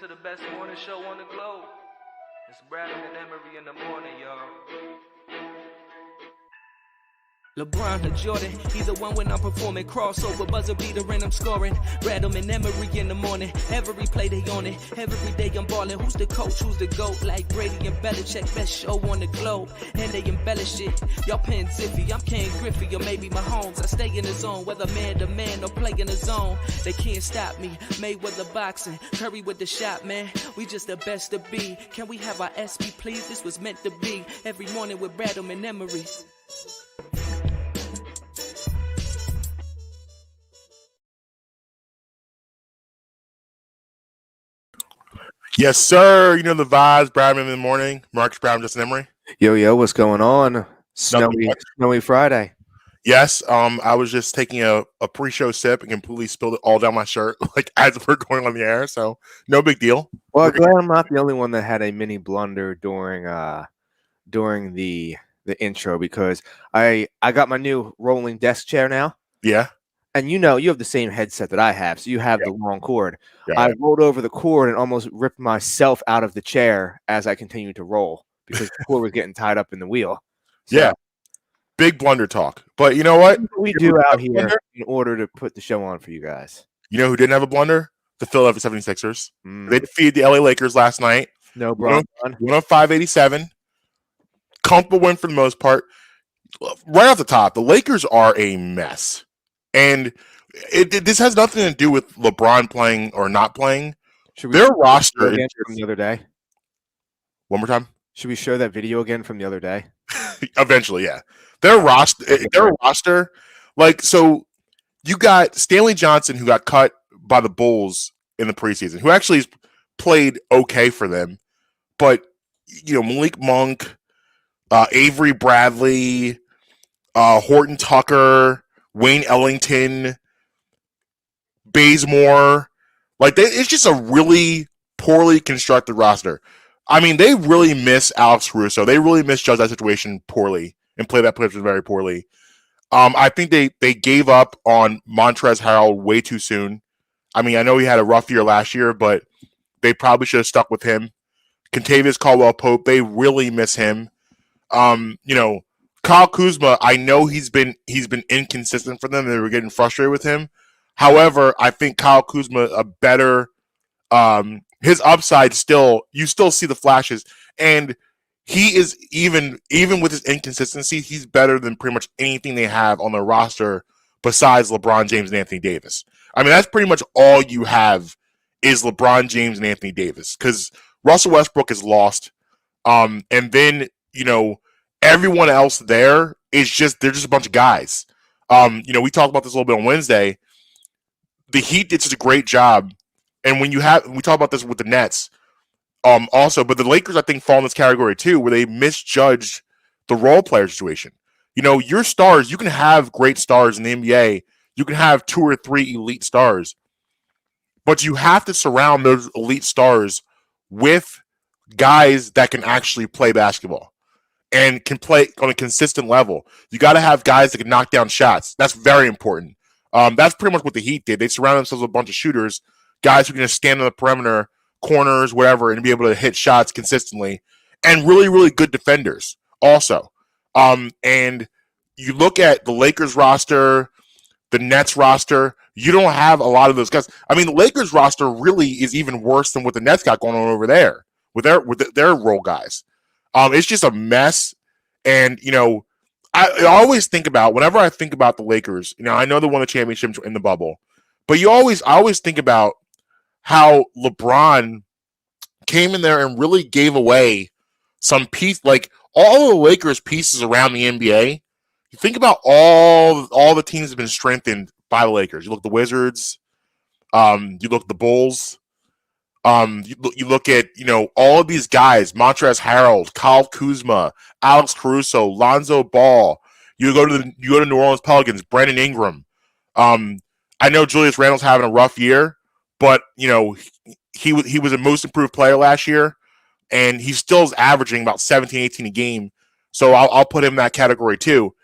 to the best morning show on the globe. It's Bradley and Emery in the morning, y'all. LeBron or Jordan, either one when I'm performing. Crossover, buzzer beater and I'm scoring. Bradley and Emery in the morning. Every play they on it. Every day I'm balling. Who's the coach? Who's the GOAT? Like Brady and Belichick, best show on the globe. And they embellish it. Y'all paying Ziffy, I'm Ken Griffey or maybe Mahomes. I stay in the zone, whether man to man or play in the zone. They can't stop me. Mayweather boxing, Curry with the shot, man. We just the best to be. Can we have our SP, please? This was meant to be. Every morning with Bradley and Emery. Yes, sir. You know the vibes. Bradman in the morning. Marques, Brown, Justin, Emery. Yo, what's going on? Snowy Friday. Yes. I was just taking a pre-show sip and completely spilled it all down my shirt, like as we're going on the air. So no big deal. Well, I'm glad I'm not the only one that had a mini blunder during the intro, because I got my new rolling desk chair now. Yeah. And you have the same headset that I have, so you have the long cord. Yeah. I rolled over the cord and almost ripped myself out of the chair as I continued to roll because the cord was getting tied up in the wheel. So, yeah. Big blunder talk. But you know what? We do out here in order to put the show on for you guys. You know who didn't have a blunder? The Philadelphia 76ers. They defeated the LA Lakers last night. No problem. 105-87. Comfortable win for the most part. Right off the top, the Lakers are a mess. And this has nothing to do with LeBron playing or not playing. Their roster again from the other day. One more time. Should we show that video again from the other day? Eventually, yeah. Their roster, like, so you got Stanley Johnson, who got cut by the Bulls in the preseason, who actually has played okay for them. But Malik Monk, Avery Bradley, Horton Tucker, Wayne Ellington, Bazemore, it's just a really poorly constructed roster. I mean, they really miss Alex Caruso. They really misjudged that situation poorly and played that position very poorly. I think they gave up on Montrezl Harrell way too soon. I mean, I know he had a rough year last year, but they probably should have stuck with him. Kentavious Caldwell-Pope, they really miss him. Kyle Kuzma, I know he's been inconsistent for them. They were getting frustrated with him. However, I think Kyle Kuzma a better his upside you still see the flashes, and he is even with his inconsistency, he's better than pretty much anything they have on their roster besides LeBron James and Anthony Davis. I mean, that's pretty much all you have is LeBron James and Anthony Davis, because Russell Westbrook is lost. And then, everyone else there they're just a bunch of guys. We talked about this a little bit on Wednesday. The Heat did such a great job. And we talk about this with the Nets also, but the Lakers, I think, fall in this category too, where they misjudged the role player situation. Your stars, you can have great stars in the NBA. You can have 2 or 3 elite stars, but you have to surround those elite stars with guys that can actually play basketball and can play on a consistent level. You got to have guys that can knock down shots. That's very important. That's pretty much what the Heat did. They surrounded themselves with a bunch of shooters, guys who can just stand on the perimeter, corners, whatever, and be able to hit shots consistently, and really, really good defenders also. And you look at the Lakers roster, the Nets roster, you don't have a lot of those guys. I mean, the Lakers roster really is even worse than what the Nets got going on over there with their role guys. It's just a mess. And, I always think about, whenever I think about the Lakers, I know they won the championship in the bubble, but I always think about how LeBron came in there and really gave away some piece, like all the Lakers pieces around the NBA. You think about all the teams that have been strengthened by the Lakers. You look at the Wizards, you look at the Bulls, you look at all of these guys: Montrezl Harrell, Kyle Kuzma, Alex Caruso, Lonzo Ball. You go to New Orleans Pelicans, Brandon Ingram. I know Julius Randle's having a rough year, but he was a most improved player last year, and he still is averaging about 17, 18 a game. So I'll put him in that category too.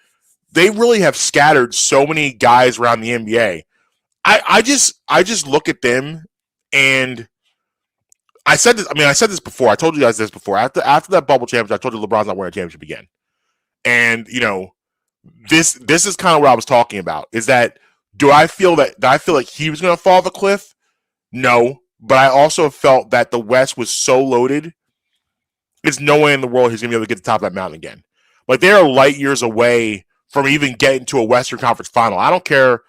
They really have scattered so many guys around the NBA. I just look at them, and I said this. I mean, I said this before. I told you guys this before. After that bubble championship, I told you LeBron's not winning a championship again. And this is kind of what I was talking about. Is that do I feel like he was going to fall off a cliff? No, but I also felt that the West was so loaded. There's no way in the world he's going to be able to get to the top of that mountain again. Like they are light years away from even getting to a Western Conference final. I don't care.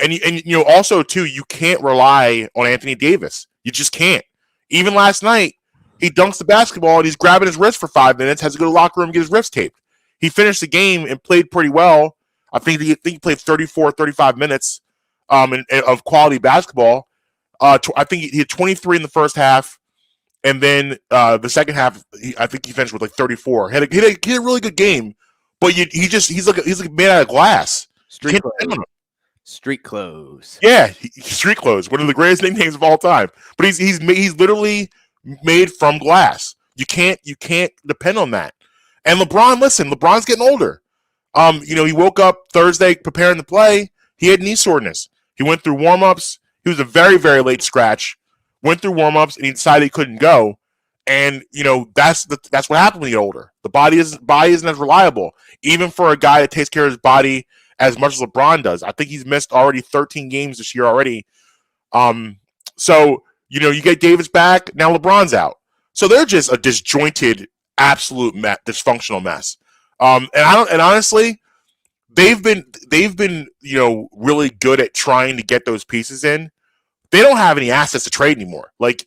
And also too, you can't rely on Anthony Davis. You just can't. Even last night, he dunks the basketball and he's grabbing his wrist for 5 minutes, has to go to the locker room and get his wrist taped. He finished the game and played pretty well. I think he played 34, 35 minutes of quality basketball. I think he had 23 in the first half. And then the second half, I think he finished with like 34. He had a really good game, but he's like made out of glass. Street clothes. Yeah, street clothes. One of the greatest nicknames of all time. But he's literally made from glass. You can't depend on that. And LeBron's getting older. He woke up Thursday preparing to play. He had knee soreness. He went through warm-ups. He was a very, very late scratch. Went through warm-ups and he decided he couldn't go. And that's what happens when you get older. The body isn't as reliable, even for a guy that takes care of his body as much as LeBron does. I think he's missed already 13 games this year already. So you get Davis back, now LeBron's out. So they're just a disjointed, absolute dysfunctional mess. And honestly, they've been really good at trying to get those pieces in. They don't have any assets to trade anymore. Like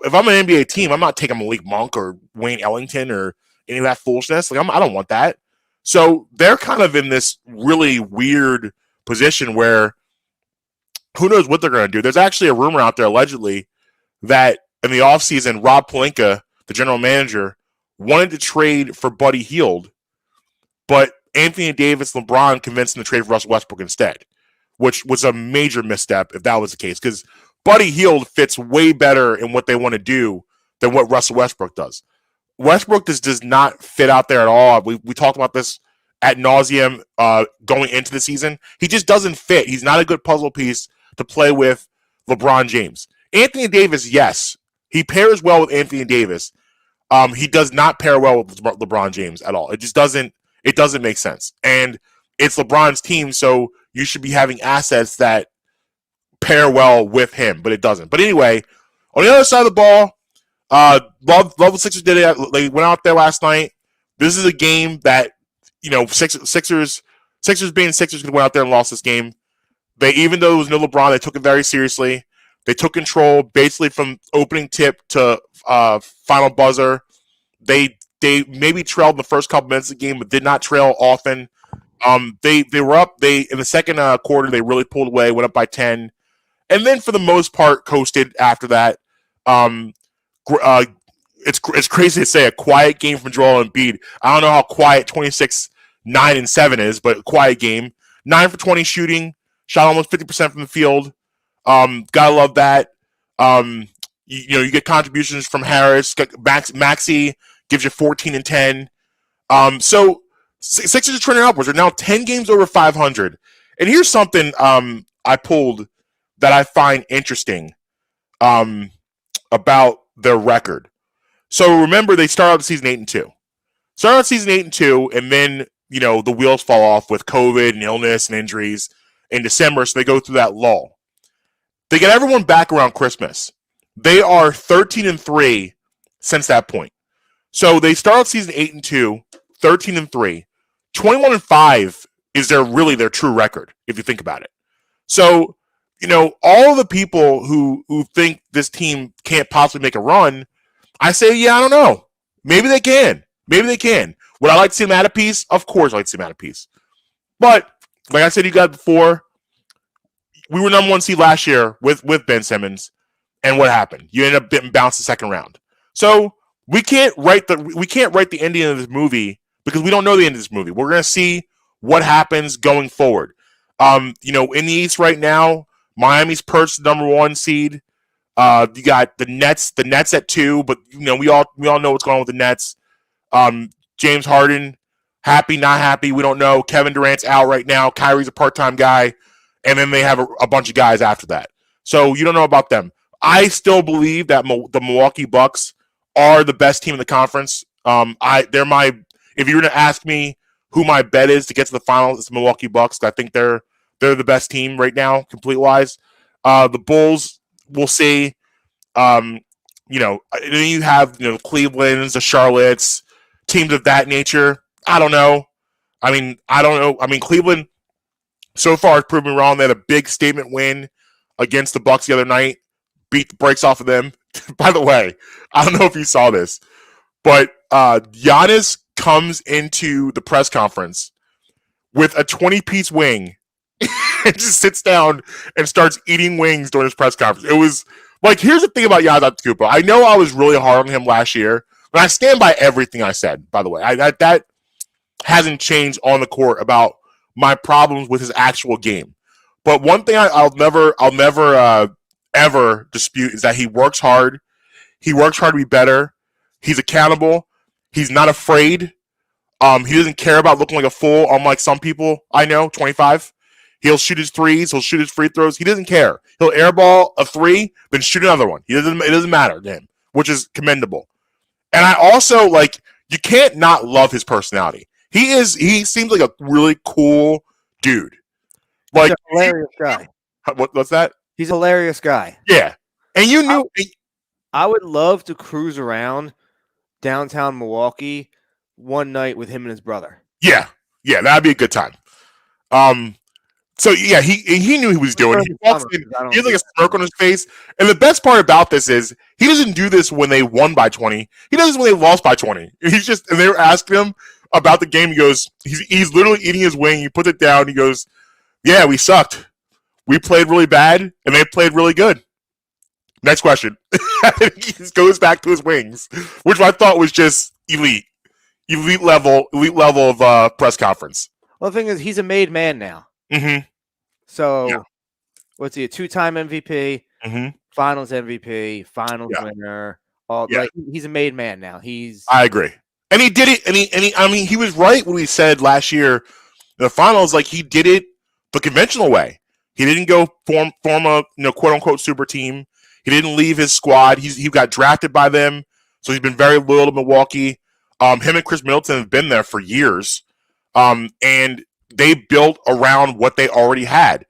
if I'm an NBA team, I'm not taking Malik Monk or Wayne Ellington or any of that foolishness. Like I don't want that. So they're kind of in this really weird position where who knows what they're going to do. There's actually a rumor out there allegedly that in the offseason, Rob Pelinka, the general manager, wanted to trade for Buddy Hield, but Anthony Davis, LeBron convinced him to trade for Russell Westbrook instead, which was a major misstep if that was the case, because Buddy Hield fits way better in what they want to do than what Russell Westbrook does. Westbrook does not fit out there at all. We talked about this ad nauseum going into the season. He just doesn't fit. He's not a good puzzle piece to play with LeBron James. Anthony Davis, yes, he pairs well with Anthony Davis. He does not pair well with LeBron James at all. It just doesn't. It doesn't make sense. And it's LeBron's team, so you should be having assets that pair well with him, but it doesn't. But anyway, on the other side of the ball, love the Sixers did it. They went out there last night. This is a game that Sixers being Sixers could have went out there and lost this game. Even though it was no LeBron, they took it very seriously. They took control basically from opening tip to final buzzer. They maybe trailed in the first couple minutes of the game, but did not trail often. They were up. In the second quarter, they really pulled away, went up by 10, and then for the most part coasted after that. It's crazy to say a quiet game from Joel Embiid. I don't know how quiet 26, 9, and 7 is, but a quiet game. 9 for 20 shooting, shot almost 50% from the field. Gotta love that. You get contributions from Harris. Maxey gives you 14 and 10. So Sixers are trending upwards. They're now 10 games over 500. And here's something I pulled that I find interesting about their record. So remember, they started out the season 8-2. Started out season 8-2, and then the wheels fall off with COVID and illness and injuries in December. So they go through that lull. They get everyone back around Christmas. They are 13-3 since that point. So they start out season 8-2, 13-3, 21-5 is their true record if you think about it. So all the people who think this team can't possibly make a run, I say, yeah, I don't know. Maybe they can. Would I like to see them at a piece? Of course I'd like to see them at a piece. But like I said, you got before, we were number 1 seed last year with Ben Simmons, and what happened? You ended up getting bounced the second round. So we can't write the ending of this movie because we don't know the end of this movie. We're gonna see what happens going forward. In the East right now, Miami's perched the number 1 seed. You got the Nets at 2, but we all know what's going on with the Nets. James Harden, happy, not happy, we don't know. Kevin Durant's out right now. Kyrie's a part-time guy, and then they have a bunch of guys after that. So you don't know about them. I still believe that the Milwaukee Bucks are the best team in the conference. They're my. If you were to ask me who my bet is to get to the finals, it's the Milwaukee Bucks. I think they're the best team right now, complete wise. The Bulls, we'll see. Then you have the Clevelands, the Charlottes, teams of that nature. I don't know. I don't know. Cleveland so far has proven me wrong. They had a big statement win against the Bucks the other night. Beat the brakes off of them. By the way, I don't know if you saw this, but Giannis comes into the press conference with a 20-piece wing and just sits down and starts eating wings during his press conference. It was like, here's the thing about Giannis Antetokounmpo. I know I was really hard on him last year, but I stand by everything I said, by the way. That hasn't changed on the court about my problems with his actual game. But one thing I'll never ever dispute is that he works hard. He works hard to be better. He's accountable. He's not afraid. He doesn't care about looking like a fool, unlike some people I know, 25. He'll shoot his threes. He'll shoot his free throws. He doesn't care. He'll airball a three, then shoot another one. It doesn't matter to him, which is commendable. And I also, you can't not love his personality. He seems like a really cool dude. He's a hilarious guy. What's that? He's a hilarious guy. Yeah. And you knew. I would love to cruise around downtown Milwaukee one night with him and his brother. Yeah. Yeah, that'd be a good time. So yeah, he knew he was doing it. He walks in, he has like a smirk on his face. And the best part about this is he doesn't do this when they won by 20. He does this when they lost by 20. And they were asking him about the game. He goes, he's literally eating his wing. He puts it down. He goes, yeah, we sucked. We played really bad, and they played really good. Next question. He just goes back to his wings, which I thought was just elite level of press conference. Well, the thing is, he's a made man now. Mm-hmm. So, Yeah. What's he? A 2-time MVP, Mm-hmm. Finals MVP, Finals winner. He's a made man now. I agree, and he did it. And he was right when we said last year, the finals, he did it the conventional way. He didn't go form a quote unquote super team. He didn't leave his squad. He got drafted by them, so he's been very loyal to Milwaukee. Him and Chris Middleton have been there for years, and they built around what they already had.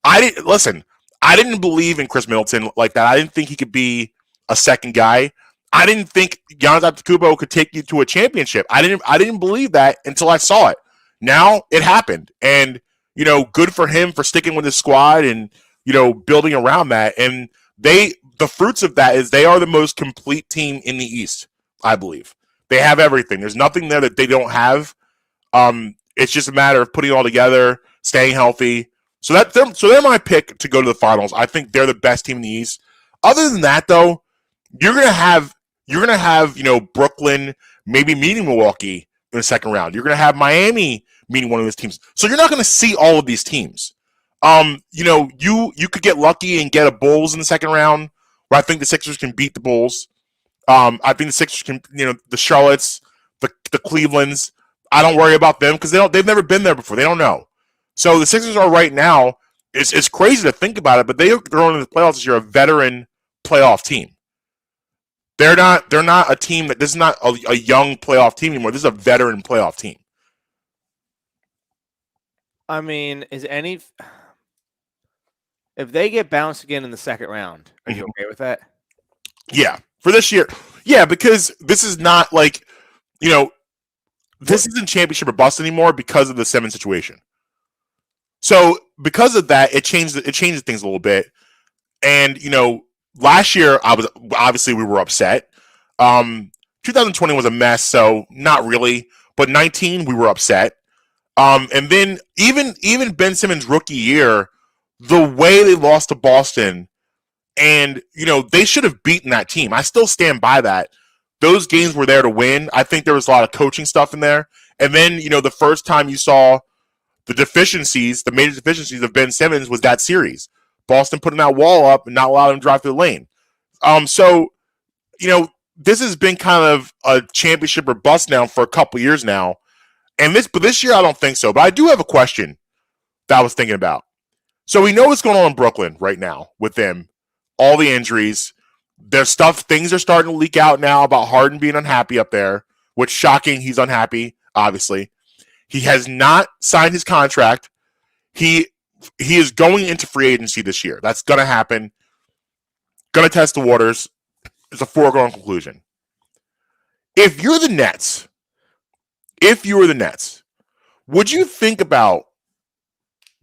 I didn't believe in Chris Middleton like that. I didn't think he could be a second guy. I didn't think Giannis Antetokounmpo could take you to a championship. I didn't believe that until I saw it. Now it happened, and good for him for sticking with his squad and building around that. And the fruits of that is they are the most complete team in the East. I believe they have everything. There's nothing there that they don't have. It's just a matter of putting it all together, staying healthy. So they're my pick to go to the finals. I think they're the best team in the East. Other than that, though, you're gonna have Brooklyn maybe meeting Milwaukee in the second round. You're gonna have Miami meeting one of those teams. So you're not gonna see all of these teams. You could get lucky and get a Bulls in the second round, where I think the Sixers can beat the Bulls. I think the Sixers can, the Charlottes, the Clevelands. I don't worry about them because they've never been there before. They don't know. So the Sixers are right now. It's crazy to think about it, but they're going into the playoffs this year a veteran playoff team. They're not a team that this is not a young playoff team anymore. This is a veteran playoff team. I mean, if they get bounced again in the second round, are you okay with that? Yeah, for this year. Yeah, because this is not this isn't championship or bust anymore because of the Simmons situation. So because of that, it changes things a little bit. And last year we were upset. 2020 was a mess, so not really. But 19 we were upset. And then even Ben Simmons' rookie year, the way they lost to Boston, and they should have beaten that team. I still stand by that. Those games were there to win. I think there was a lot of coaching stuff in there. And then, the first time you saw the major deficiencies of Ben Simmons was that series. Boston putting that wall up and not allowing him to drive through the lane. This has been kind of a championship or bust now for a couple years now. But this year I don't think so. But I do have a question that I was thinking about. So we know what's going on in Brooklyn right now with them. all the injuries. There's things are starting to leak out now about Harden being unhappy up there, which shocking. He's unhappy, obviously. He has not signed his contract. He is going into free agency this year. That's going to happen. Going to test the waters. It's a foregone conclusion. If you were the Nets, would you think about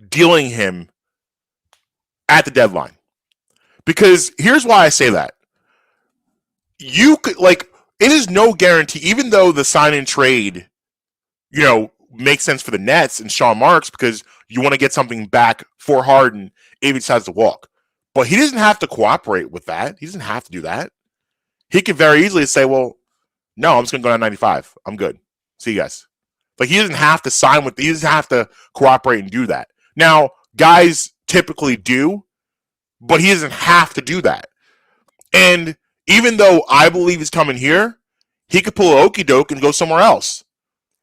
dealing him at the deadline? Because here's why I say that. You could, like, it is no guarantee, even though the sign and trade, makes sense for the Nets and Sean Marks because you want to get something back for Harden if he decides to walk. But he doesn't have to cooperate with that. He doesn't have to do that. He could very easily say, well, no, I'm just going to go down 95. I'm good. See you guys. Like, he doesn't have to he doesn't have to cooperate and do that. Now, guys typically do, but he doesn't have to do that. And even though I believe he's coming here, he could pull an okie doke and go somewhere else.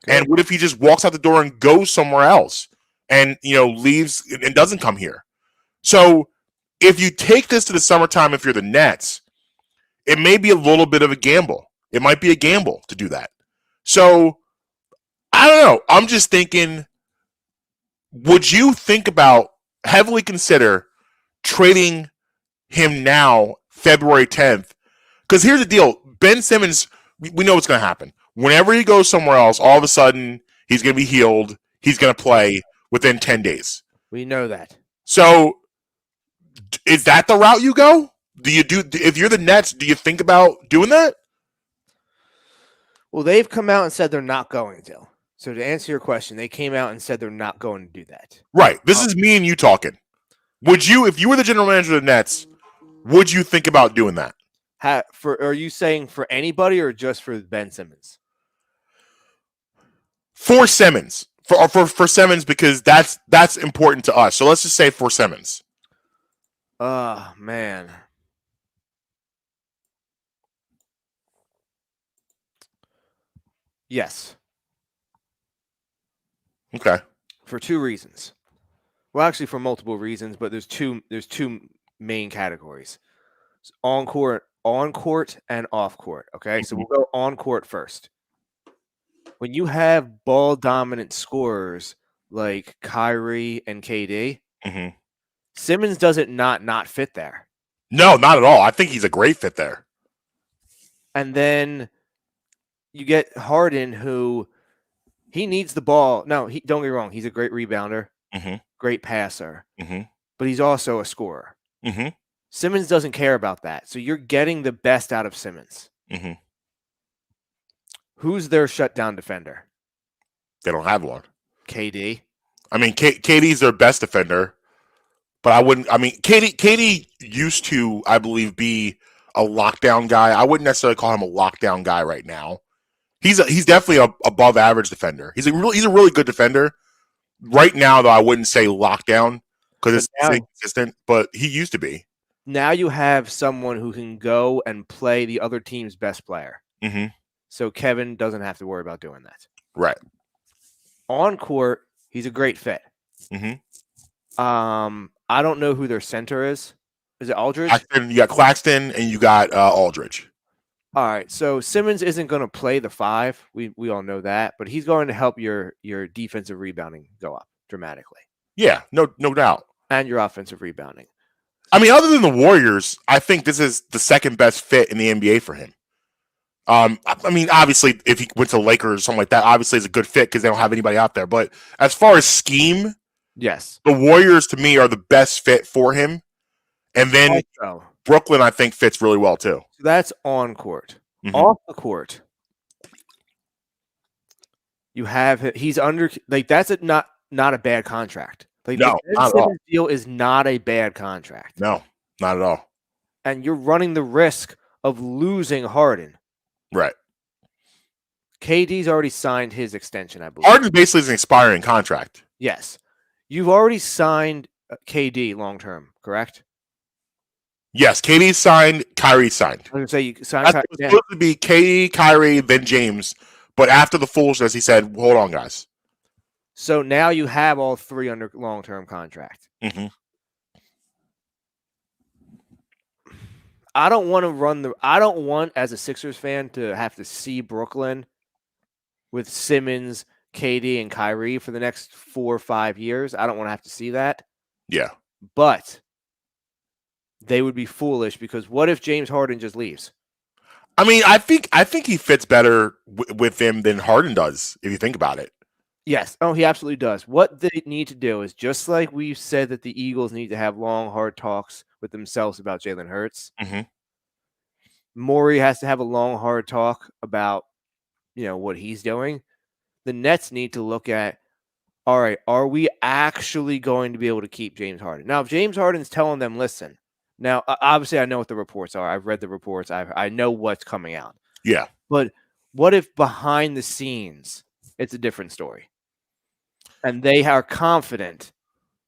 Okay. And what if he just walks out the door and goes somewhere else and, leaves and doesn't come here? So if you take this to the summertime, if you're the Nets, it may be a little bit of a gamble. It might be a gamble to do that. So I don't know. I'm just thinking, would you heavily consider trading him now, February 10th? Because here's the deal. Ben Simmons, we know what's going to happen. Whenever he goes somewhere else, all of a sudden, he's going to be healed. He's going to play within 10 days. We know that. So is that the route you go? If you're the Nets, do you think about doing that? Well, they've come out and said they're not going to. So to answer your question, they came out and said they're not going to do that. Right. This is me and you talking. Would you, if you were the general manager of the Nets, would you think about doing that? Are you saying for anybody or just for Ben Simmons? For Simmons. For Simmons, because that's important to us. So let's just say for Simmons. Oh, man. Yes. Okay. For two reasons. Well, actually, for multiple reasons, but there's two main categories: on court and off court. Okay, so we'll go on court first. When you have ball dominant scorers like Kyrie and KD, Simmons doesn't not fit there. No, not at all. I think he's a great fit there. And then you get Harden, who he needs the ball. No, don't get me wrong. He's a great rebounder, great passer, but he's also a scorer. Simmons doesn't care about that. So you're getting the best out of Simmons. Who's their shutdown defender? They don't have one. KD. I mean, KD's their best defender, but I wouldn't. I mean, KD used to, I believe, be a lockdown guy. I wouldn't necessarily call him a lockdown guy right now. He's definitely a above average defender. He's a really good defender. Right now, though, I wouldn't say lockdown because it's inconsistent, but he used to be. Now you have someone who can go and play the other team's best player. So Kevin doesn't have to worry about doing that. Right. On court, he's a great fit. I don't know who their center is. Is it Aldridge? You got Claxton and you got Aldridge. All right. So Simmons isn't going to play the 5. We all know that, but he's going to help your defensive rebounding go up dramatically. Yeah, no doubt. And your offensive rebounding. I mean, other than the Warriors, I think this is the second best fit in the NBA for him. I mean, obviously, if he went to the Lakers or something like that, obviously it's a good fit because they don't have anybody out there. But as far as scheme, yes, the Warriors to me are the best fit for him. And then Brooklyn, I think, fits really well too. So that's on court. Off the court, you have he's under that's not a bad contract. No, the Ben Simmons deal is not a bad contract. No, not at all. And you're running the risk of losing Harden. Right. KD's already signed his extension, I believe. Harden basically is an expiring contract. Yes. You've already signed KD long term, correct? Yes, KD signed, Kyrie signed. I was going to say you signed Kyrie. It was supposed to be KD, Kyrie, then James. But after the foolishness, he said, hold on, guys. So now you have all 3 under long-term contract. I don't want as a Sixers fan to have to see Brooklyn with Simmons, KD, and Kyrie for the next 4 or 5 years. I don't want to have to see that. Yeah. But they would be foolish because what if James Harden just leaves? I mean, I think he fits better with them than Harden does, if you think about it. Yes. Oh, he absolutely does. What they need to do is just like we've said that the Eagles need to have long, hard talks with themselves about Jalen Hurts. Mm-hmm. Morey has to have a long, hard talk about, what he's doing. The Nets need to look at, all right, are we actually going to be able to keep James Harden? Now, if James Harden's telling them, listen, now, obviously I know what the reports are. I've read the reports. I know what's coming out. Yeah. But what if behind the scenes, it's a different story? And they are confident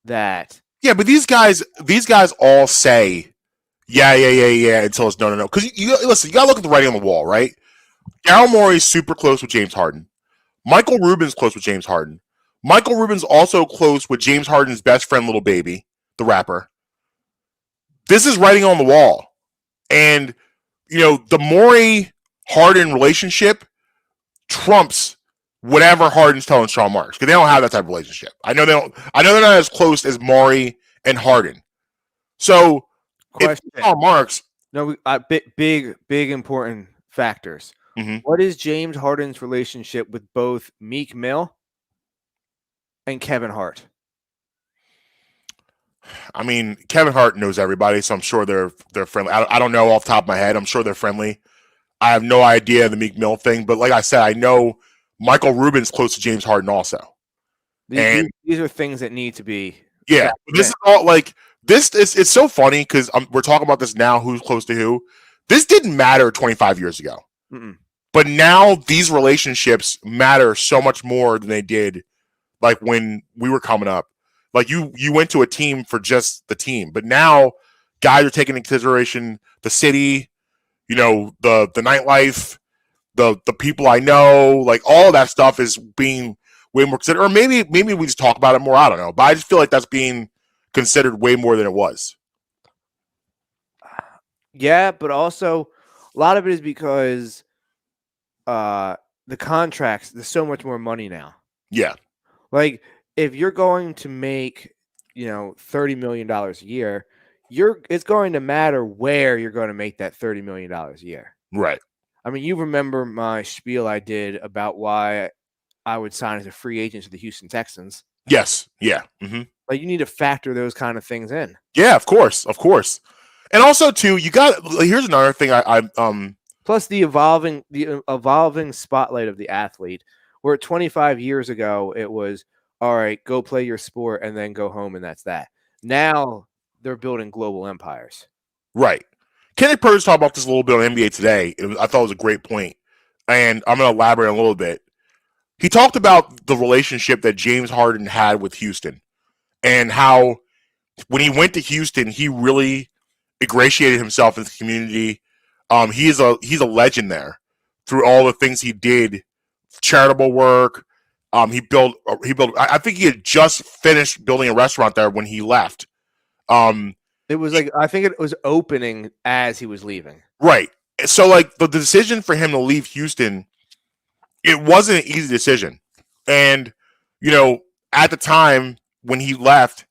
that. Yeah, but these guys all say, yeah, until it's no. Because listen, you got to look at the writing on the wall, right? Daryl Morey's super close with James Harden. Michael Rubin's close with James Harden. Michael Rubin's also close with James Harden's best friend, Lil Baby, the rapper. This is writing on the wall. And, the Morey-Harden relationship trumps whatever Harden's telling Sean Marks, because they don't have that type of relationship. I know they're not as close as Morey and Harden. So, Question. if Sean Marks... No, big important factors. Mm-hmm. What is James Harden's relationship with both Meek Mill and Kevin Hart? I mean, Kevin Hart knows everybody, so I'm sure they're friendly. I don't know off the top of my head. I'm sure they're friendly. I have no idea the Meek Mill thing, but like I said, I know Michael Rubin's close to James Harden also. These are things that need to be. Yeah, this is all like this. It's so funny because we're talking about this now. Who's close to who? This didn't matter 25 years ago, but now these relationships matter so much more than they did, like when we were coming up. Like you went to a team for just the team, but now guys are taking into consideration the city, the nightlife, the people I know, like all of that stuff is being way more considered. Or maybe we just talk about it more. I don't know, but I just feel like that's being considered way more than it was. Yeah, but also a lot of it is because the contracts. There's so much more money now. Yeah, like. If you're going to make, $30 million a year, it's going to matter where you're going to make that $30 million a year. Right. I mean, you remember my spiel I did about why I would sign as a free agent to the Houston Texans. Yes. Yeah. Mm-hmm. Like you need to factor those kind of things in. Yeah, of course. And also too, here's another thing plus the evolving spotlight of the athlete, where 25 years ago it was, all right, go play your sport and then go home, and that's that. Now they're building global empires. Right. Kenneth Purse talked about this a little bit on NBA Today. I thought it was a great point, and I'm going to elaborate a little bit. He talked about the relationship that James Harden had with Houston and how when he went to Houston, he really ingratiated himself in the community. He's a legend there through all the things he did, charitable work. He built. I think he had just finished building a restaurant there when he left. It was I think it was opening as he was leaving. Right. So like the decision for him to leave Houston, it wasn't an easy decision. And at the time when he left,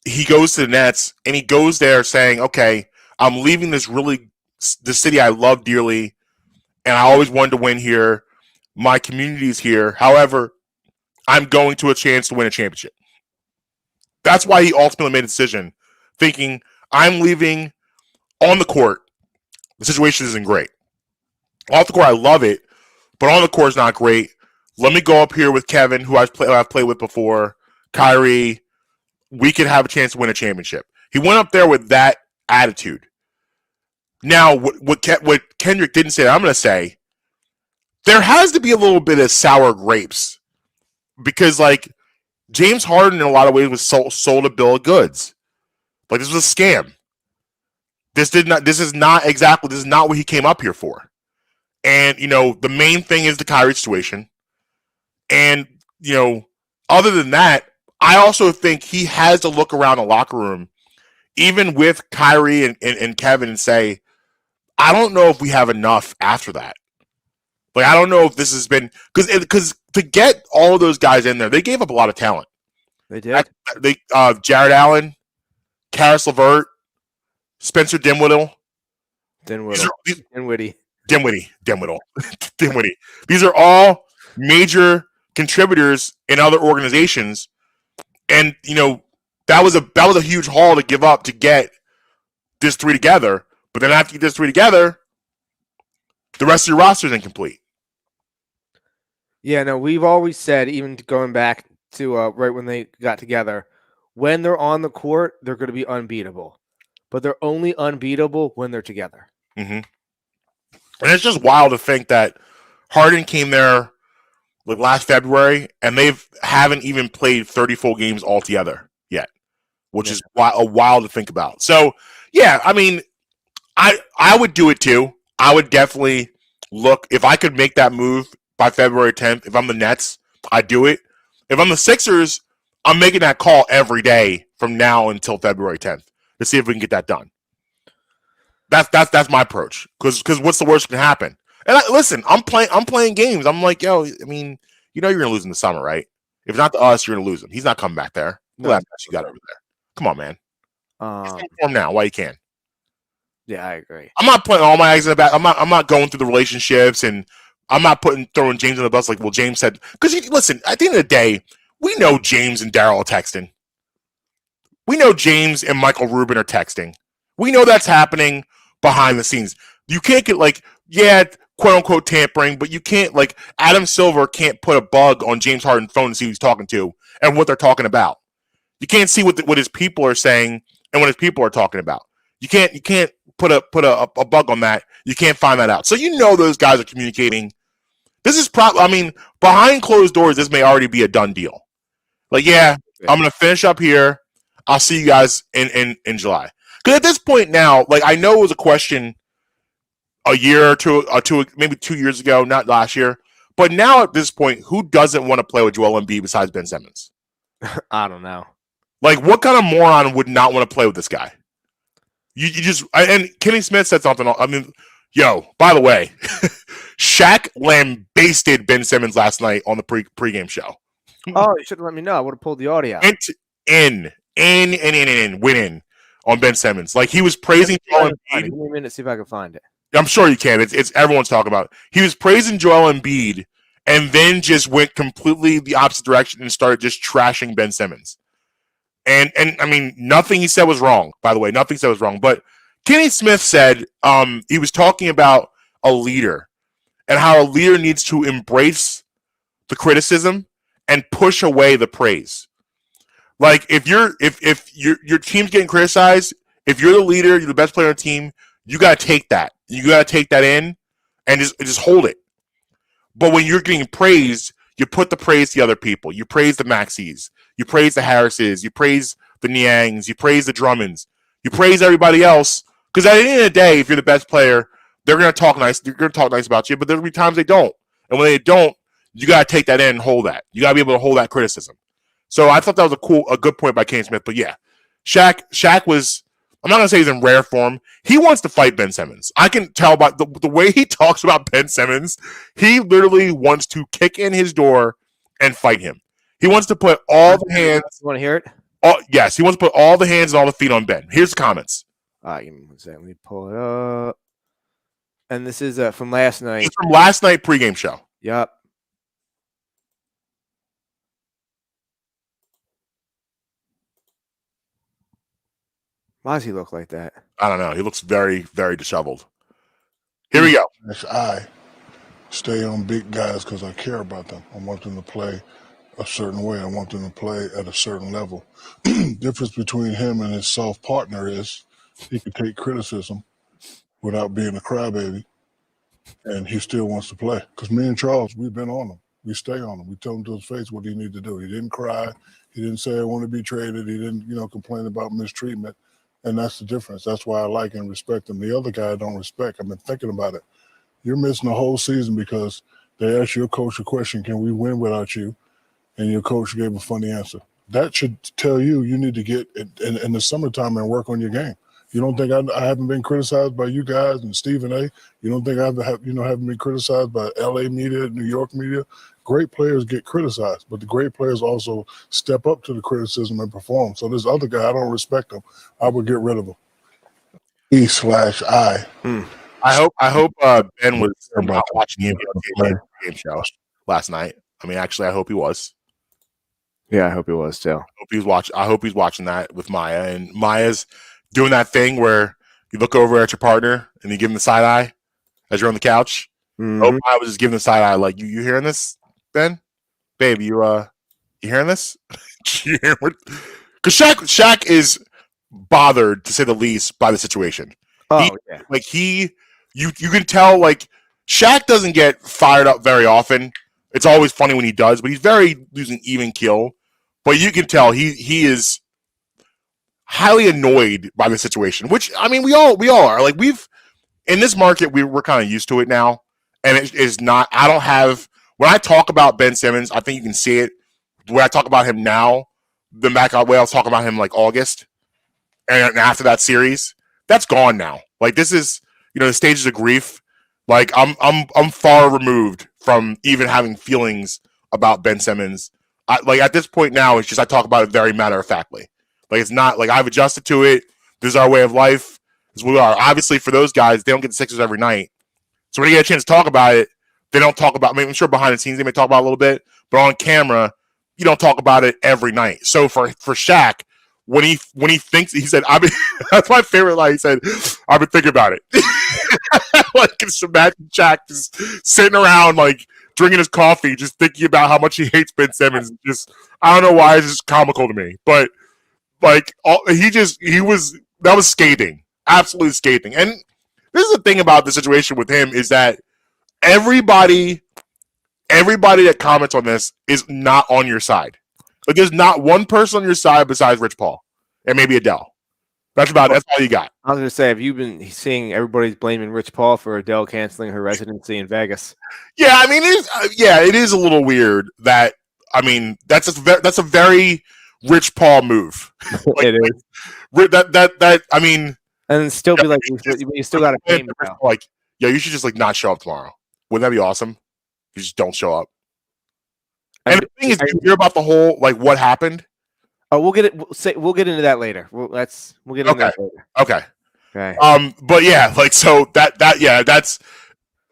he goes to the Nets and he goes there saying, "Okay, I'm leaving the city I love dearly, and I always wanted to win here. My community's here. However, I'm going to a chance to win a championship." That's why he ultimately made a decision, thinking, I'm leaving on the court. The situation isn't great. Off the court, I love it, but on the court is not great. Let me go up here with Kevin, who I've played with before, Kyrie. We could have a chance to win a championship. He went up there with that attitude. Now, what Kendrick didn't say, I'm going to say, there has to be a little bit of sour grapes because, like, James Harden in a lot of ways was sold a bill of goods. Like, this was a scam. This is not what he came up here for. And, the main thing is the Kyrie situation. And, other than that, I also think he has to look around the locker room even with Kyrie and Kevin and say, I don't know if we have enough after that. Like, I don't know if this has been because to get all of those guys in there, they gave up a lot of talent. They did. Jared Allen, Karis LeVert, Spencer Dinwiddie. These are all major contributors in other organizations, and that was a huge haul to give up to get this three together. But then after you get this three together, the rest of your roster is incomplete. Yeah, no, we've always said, even going back to right when they got together, when they're on the court, they're going to be unbeatable. But they're only unbeatable when they're together. Mm-hmm. And it's just wild to think that Harden came there like last February, and they haven't even played 30 full games altogether yet, which is wild to think about. So, yeah, I mean, I would do it too. I would definitely look, if I could make that move by February 10th, if I'm the Nets, I'd do it. If I'm the Sixers, I'm making that call every day from now until February 10th to see if we can get that done. That's my approach. Because what's the worst that can happen? And listen, I'm playing games. I'm like, yo, I mean, you're gonna lose in the summer, right? If not to us, you're gonna lose him. He's not coming back there. No, Last match you got over there. Come on, man. Form now while you can. Yeah, I agree. I'm not putting all my eggs in the basket. I'm not going through the relationships, and I'm not throwing James on the bus like, well, James said. Because listen, at the end of the day, we know James and Daryl are texting. We know James and Michael Rubin are texting. We know that's happening behind the scenes. You can't get quote unquote tampering, but you can't, like, Adam Silver can't put a bug on James Harden's phone to see who he's talking to and what they're talking about. You can't see what his people are saying and what his people are talking about. You can't put a bug on that. You can't find that out. So those guys are communicating. This is behind closed doors, this may already be a done deal. Like, yeah, I'm gonna finish up here. I'll see you guys in July. Because at this point now, like, I know it was a question a year or two, maybe 2 years ago, not last year. But now at this point, who doesn't want to play with Joel Embiid besides Ben Simmons? I don't know. Like, what kind of moron would not want to play with this guy? You just, and Kenny Smith said something. I mean, by the way, Shaq lambasted Ben Simmons last night on the pregame show. Oh, you should have let me know. I would have pulled the audio. Went in on Ben Simmons. Like, he was praising Joel Embiid. Give me a minute to see if I can find it. I'm sure you can. It's everyone's talking about it. He was praising Joel Embiid and then just went completely the opposite direction and started just trashing Ben Simmons. And I mean, nothing he said was wrong, by the way. Nothing he said was wrong. But Kenny Smith said he was talking about a leader and how a leader needs to embrace the criticism and push away the praise. Like, if your team's getting criticized, if you're the leader, you're the best player on the team, you got to take that. You got to take that in and just hold it. But when you're getting praised, you put the praise to the other people. You praise the Maxis. You praise the Harrises. You praise the Niangs. You praise the Drummonds. You praise everybody else. Because at the end of the day, if you're the best player, they're going to talk nice. They're going to talk nice about you, but there'll be times they don't. And when they don't, you got to take that in and hold that. You got to be able to hold that criticism. So I thought that was a good point by Kenny Smith. But yeah, Shaq was, I'm not going to say he's in rare form. He wants to fight Ben Simmons. I can tell by the way he talks about Ben Simmons. He literally wants to kick in his door and fight him. He wants to put all the hands. You want to hear it? Yes, he wants to put all the hands and all the feet on Ben. Here's the comments. Give me 1 second. Let me pull it up. And this is from last night. It's from last night pregame show. Yep. Why does he look like that? I don't know. He looks very, very disheveled. Here we go. I stay on big guys because I care about them. I want them to play a certain way. I want them to play at a certain level. Difference between him and his soft partner is he can take criticism without being a crybaby, and he still wants to play. Because me and Charles, we've been on him. We stay on him. We tell him to his face what he needs to do. He didn't cry. He didn't say, I want to be traded. He didn't, complain about mistreatment. And that's the difference. That's why I like and respect him. The other guy I don't respect. I've been thinking about it. You're missing the whole season because they asked your coach a question, can we win without you? And your coach gave a funny answer. that should tell you need to get in the summertime and work on your game. You don't think I haven't been criticized by you guys and Stephen A? You don't think haven't been criticized by LA media, New York media? Great players get criticized, but the great players also step up to the criticism and perform. So this other guy, I don't respect him. I would get rid of him. E/I. I hope Ben was not watching the game show last night. I mean, actually, I hope he was. Yeah, I hope he was too. I hope he's watching that with Maya, and Maya's doing that thing where you look over at your partner and you give him the side eye as you're on the couch. Mhm. Oh, I was just giving the side eye, like, you hearing this, Ben? Babe, you hearing this? Because Shaq is bothered, to say the least, by the situation. Oh, You can tell, like, Shaq doesn't get fired up very often. It's always funny when he does, but he's very losing even keel. But you can tell he is highly annoyed by the situation, which, I mean, we all are. Like, in this market, we're kind of used to it now. And it is not, I don't have, when I talk about Ben Simmons, I think you can see it. When I talk about him now, the back way I was talking about him like August, and after that series, that's gone now. Like, this is, the stages of grief. Like, I'm far removed from even having feelings about Ben Simmons. Like, at this point now, it's just I talk about it very matter of factly. Like, it's not like I've adjusted to it. This is our way of life. This is what we are. Obviously, for those guys, they don't get the Sixers every night. So when you get a chance to talk about it, they don't talk about. I mean, I'm sure behind the scenes they may talk about it a little bit, but on camera, you don't talk about it every night. So for Shaq, when he thinks, he said, that's my favorite line. He said, I've been thinking about it. Like, just imagine Shaq just sitting around, like, drinking his coffee, just thinking about how much he hates Ben Simmons. Just, I don't know why, it's just comical to me. But, like, that was scathing. Absolutely scathing. And this is the thing about the situation with him, is that everybody that comments on this is not on your side. Like, there's not one person on your side besides Rich Paul and maybe Adele. That's all you got. I was going to say, have you been seeing everybody's blaming Rich Paul for Adele canceling her residency in Vegas? Yeah, I mean, it is a little weird that, I mean, that's a very Rich Paul move. Like, It is. That I mean, And still be like, you still got to pay me now. Like, yeah, you should just, like, not show up tomorrow. Wouldn't that be awesome? You just don't show up. And the thing is, did you hear about the whole, like, what happened? Oh, we'll get into that later. We'll get into that later. Okay. But yeah, like, so that's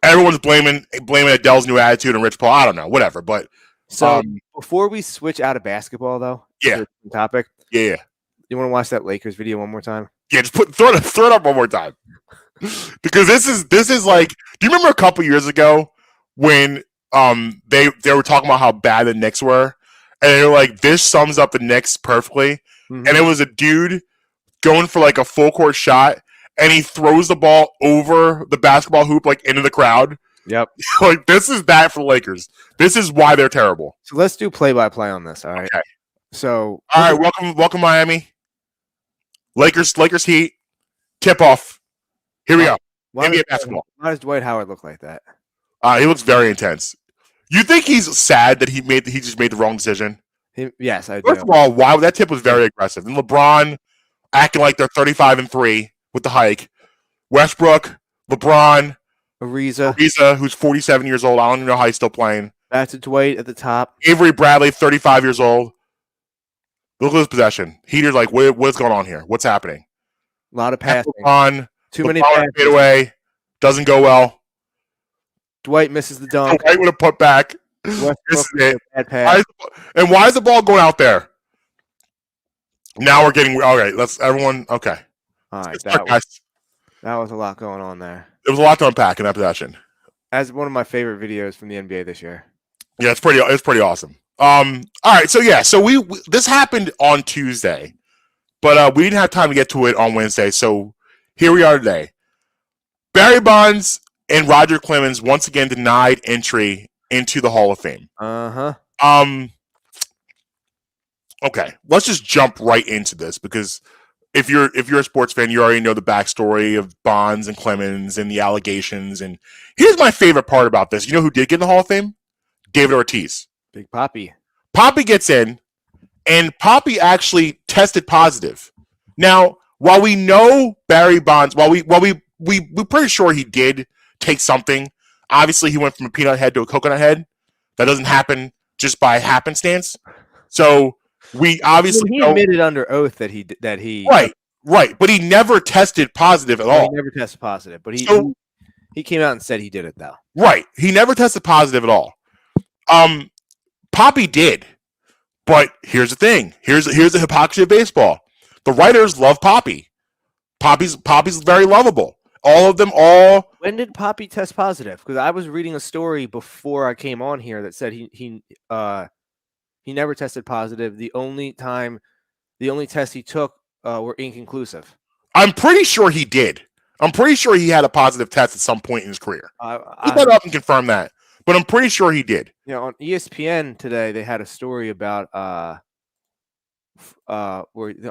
everyone's blaming Adele's new attitude and Rich Paul. I don't know, whatever. But so before we switch out of basketball, though, yeah, topic. Yeah. You want to watch that Lakers video one more time? Yeah, just throw it up one more time. Because this is like, do you remember a couple years ago when they were talking about how bad the Knicks were? And they were like, this sums up the Knicks perfectly. Mm-hmm. And it was a dude going for like a full court shot, and he throws the ball over the basketball hoop, like, into the crowd. Yep. Like, this is that for the Lakers. This is why they're terrible. So let's do play-by-play on this, all right? Okay. So, all right, welcome Miami. Lakers Heat. Tip off. Here we go. NBA basketball. Why does Dwight Howard look like that? He looks very intense. You think he's sad that he just made the wrong decision? Yes, I do. First of all, that tip was very aggressive. And LeBron acting like they're 35-3 with the hike. Westbrook, LeBron, Ariza, who's 47 years old. I don't even know how he's still playing. Back to Dwight at the top. Avery Bradley, 35 years old. Look at his possession. Heater's like, what's going on here? What's happening? A lot of passing. Too many passes. Fade away. Doesn't go well. Dwight misses the dunk. Dwight would have put back. This is it. Why is the ball going out there? Now we're getting okay. Okay. All right, that was a lot going on there. It was a lot to unpack in that possession. As one of my favorite videos from the NBA this year. Yeah, it's pretty awesome. All right, so we this happened on Tuesday, but we didn't have time to get to it on Wednesday. So here we are today. Barry Bonds and Roger Clemens once again denied entry into the Hall of Fame. Okay, let's just jump right into this, because if you're a sports fan, you already know the backstory of Bonds and Clemens and the allegations. And here's my favorite part about this. You know who did get in the Hall of Fame? David Ortiz. Big Papi. Papi gets in, and Poppy actually tested positive. Now, while we know Barry Bonds, we're pretty sure he did take something. Obviously, he went from a peanut head to a coconut head. That doesn't happen just by happenstance. So we obviously he admitted under oath that he right, but he never tested positive at he all. never tested positive, but So- he came out and said he did it though. Right, he never tested positive at all. Poppy did, but here's the thing. Here's the hypocrisy of baseball. The writers love Poppy. Poppy's very lovable. All of them. When did Poppy test positive? Because I was reading a story before I came on here that said he never tested positive. The only tests he took were inconclusive. I'm pretty sure he did. I'm pretty sure he had a positive test at some point in his career. Look that up and confirm that. But I'm pretty sure he did. You know, on ESPN today they had a story about where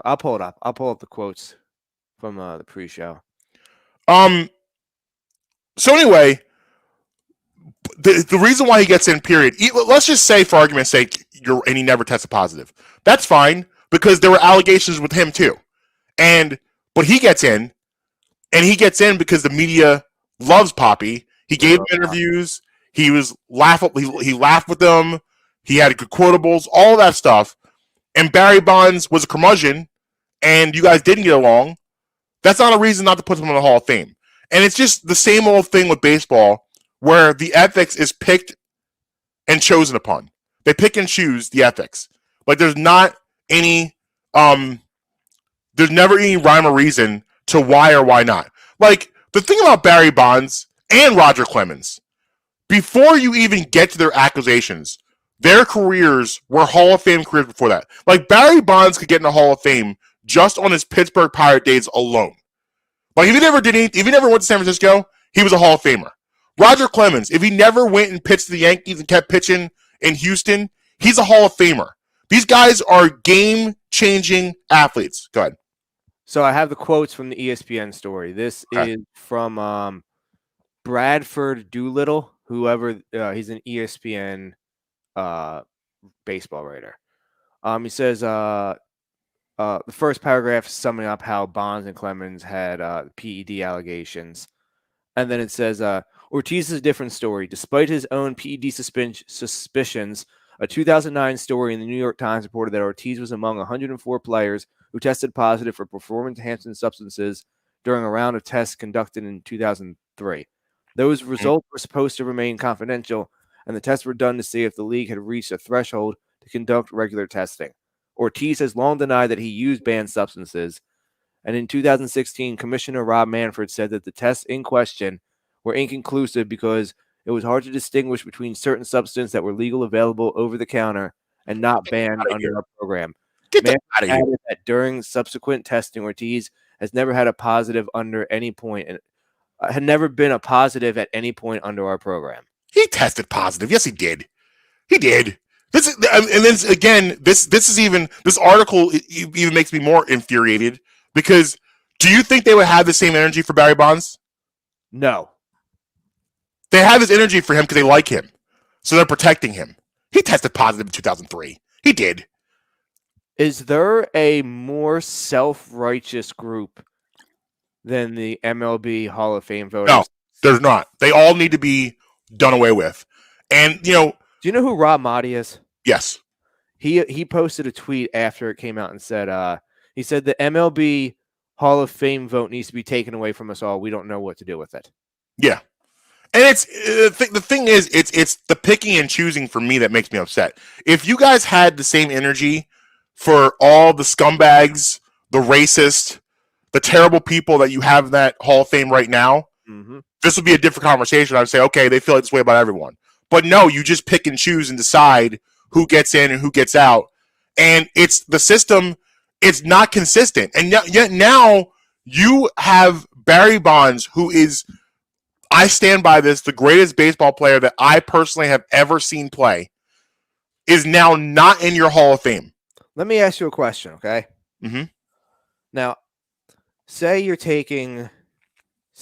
I'll pull it up. I'll pull up the quotes from the pre-show. So anyway, the reason why he gets in, period. Let's just say, for argument's sake, and he never tested positive. That's fine because there were allegations with him too, but he gets in, and he gets in because the media loves Poppy. He gave him interviews. He was he laughed with them. He had good quotables, all that stuff. And Barry Bonds was a curmudgeon, and you guys didn't get along. That's not a reason not to put him in the Hall of Fame. And it's just the same old thing with baseball, where the ethics is picked and chosen upon. They pick and choose the ethics. Like there's not any, there's never any rhyme or reason to why or why not. Like the thing about Barry Bonds and Roger Clemens, before you even get to their accusations, their careers were Hall of Fame careers before that. Like Barry Bonds could get in the Hall of Fame just on his Pittsburgh Pirate days alone. Like if he never went to San Francisco, he was a Hall of Famer. Roger Clemens, if he never went and pitched the Yankees and kept pitching in Houston, he's a Hall of Famer. These guys are game-changing athletes. Go ahead. So I have the quotes from the ESPN story. This is from Bradford Doolittle, he's an ESPN baseball writer. He says the first paragraph is summing up how Bonds and Clemens had PED allegations. And then it says, Ortiz is a different story. Despite his own PED suspicions, a 2009 story in the New York Times reported that Ortiz was among 104 players who tested positive for performance-enhancing substances during a round of tests conducted in 2003. Those results were supposed to remain confidential, and the tests were done to see if the league had reached a threshold to conduct regular testing. Ortiz has long denied that he used banned substances, and in 2016, Commissioner Rob Manfred said that the tests in question were inconclusive because it was hard to distinguish between certain substances that were legal available over the counter and not banned under our program. Manfred added that during subsequent testing, Ortiz has never had a positive under any point and had never been a positive at any point under our program. He tested positive. Yes, he did. He did. This is, and then again, this article even makes me more infuriated because do you think they would have the same energy for Barry Bonds? No. They have this energy for him because they like him, so they're protecting him. He tested positive in 2003. He did. Is there a more self-righteous group than the MLB Hall of Fame voters? No, there's not. They all need to be done away with. And, do you know who Rob Motti is? Yes. He posted a tweet after it came out and said, he said the MLB Hall of Fame vote needs to be taken away from us all. We don't know what to do with it. Yeah. And it's the thing is, it's the picking and choosing for me that makes me upset. If you guys had the same energy for all the scumbags, the racist, the terrible people that you have in that Hall of Fame right now, this would be a different conversation. I would say, okay, they feel like this way about everyone. But no, you just pick and choose and decide who gets in and who gets out. And it's the system, it's not consistent. And yet now you have Barry Bonds, who is, I stand by this, the greatest baseball player that I personally have ever seen play, is now not in your Hall of Fame. Let me ask you a question, okay? Mm-hmm. Now, say you're taking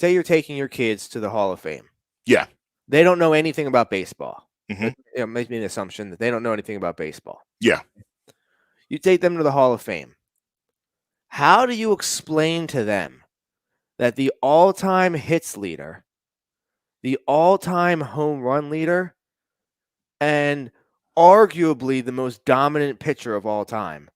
your kids to the Hall of Fame. Yeah. They don't know anything about baseball. Mm-hmm. It makes me an assumption that they don't know anything about baseball. Yeah. You take them to the Hall of Fame. How do you explain to them that the all-time hits leader, the all-time home run leader, and arguably the most dominant pitcher of all time,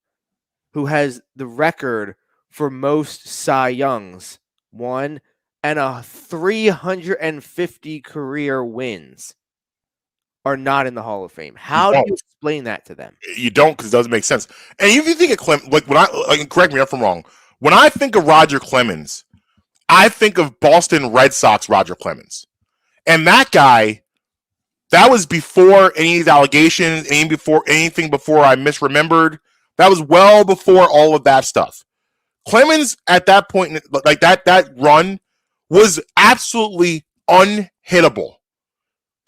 who has the record for most Cy Youngs won and a 350 career wins, are not in the Hall of Fame? How do you explain that to them? You don't, because it doesn't make sense. And if you think of Clemens, like when correct me if I'm wrong, when I think of Roger Clemens, I think of Boston Red Sox Roger Clemens. And that guy, that was before any of these allegations, anything before I misremembered. That was well before all of that stuff. Clemens at that point, like that run was absolutely unhittable.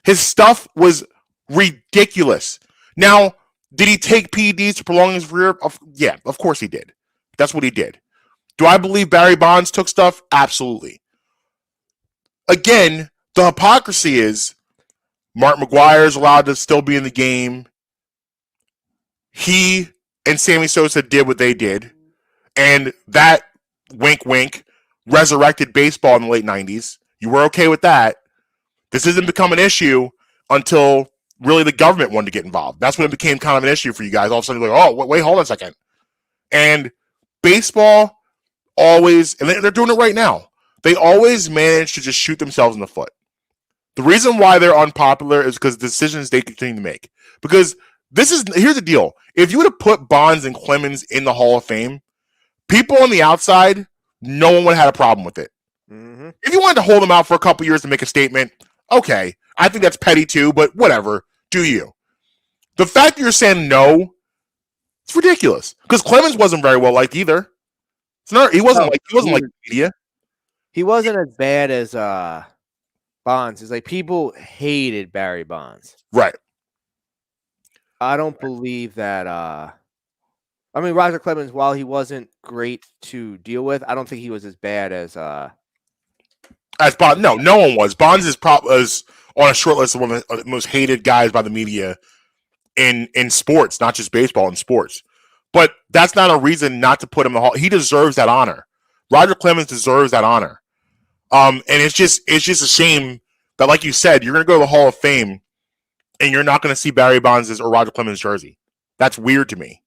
His stuff was ridiculous. Now, did he take PEDs to prolong his career? Yeah, of course he did. That's what he did. Do I believe Barry Bonds took stuff? Absolutely. Again, the hypocrisy is Mark McGwire is allowed to still be in the game. He and Sammy Sosa did what they did. And that, wink, wink, resurrected baseball in the late 90s. You were okay with that. This doesn't become an issue until really the government wanted to get involved. That's when it became kind of an issue for you guys. All of a sudden, you're like, oh, wait, hold on a second. And baseball always, and they're doing it right now, they always manage to just shoot themselves in the foot. The reason why they're unpopular is because the decisions they continue to make. Because here's the deal. If you would have put Bonds and Clemens in the Hall of Fame, people on the outside, no one would have had a problem with it. Mm-hmm. If you wanted to hold them out for a couple years to make a statement, okay, I think that's petty too, but whatever, do you? The fact that you're saying no, it's ridiculous. Because Clemens wasn't very well liked either. He wasn't like the media. He wasn't as bad as Bonds. It's like people hated Barry Bonds. Right. I don't believe that. I mean, Roger Clemens, while he wasn't great to deal with, I don't think he was as bad as Bonds. No one was. Bonds is on a short list of one of the most hated guys by the media in sports, not just baseball, in sports. But that's not a reason not to put him in the Hall. He deserves that honor. Roger Clemens deserves that honor. And it's just a shame that, like you said, you're going to go to the Hall of Fame and you're not going to see Barry Bonds' or Roger Clemens' jersey. That's weird to me.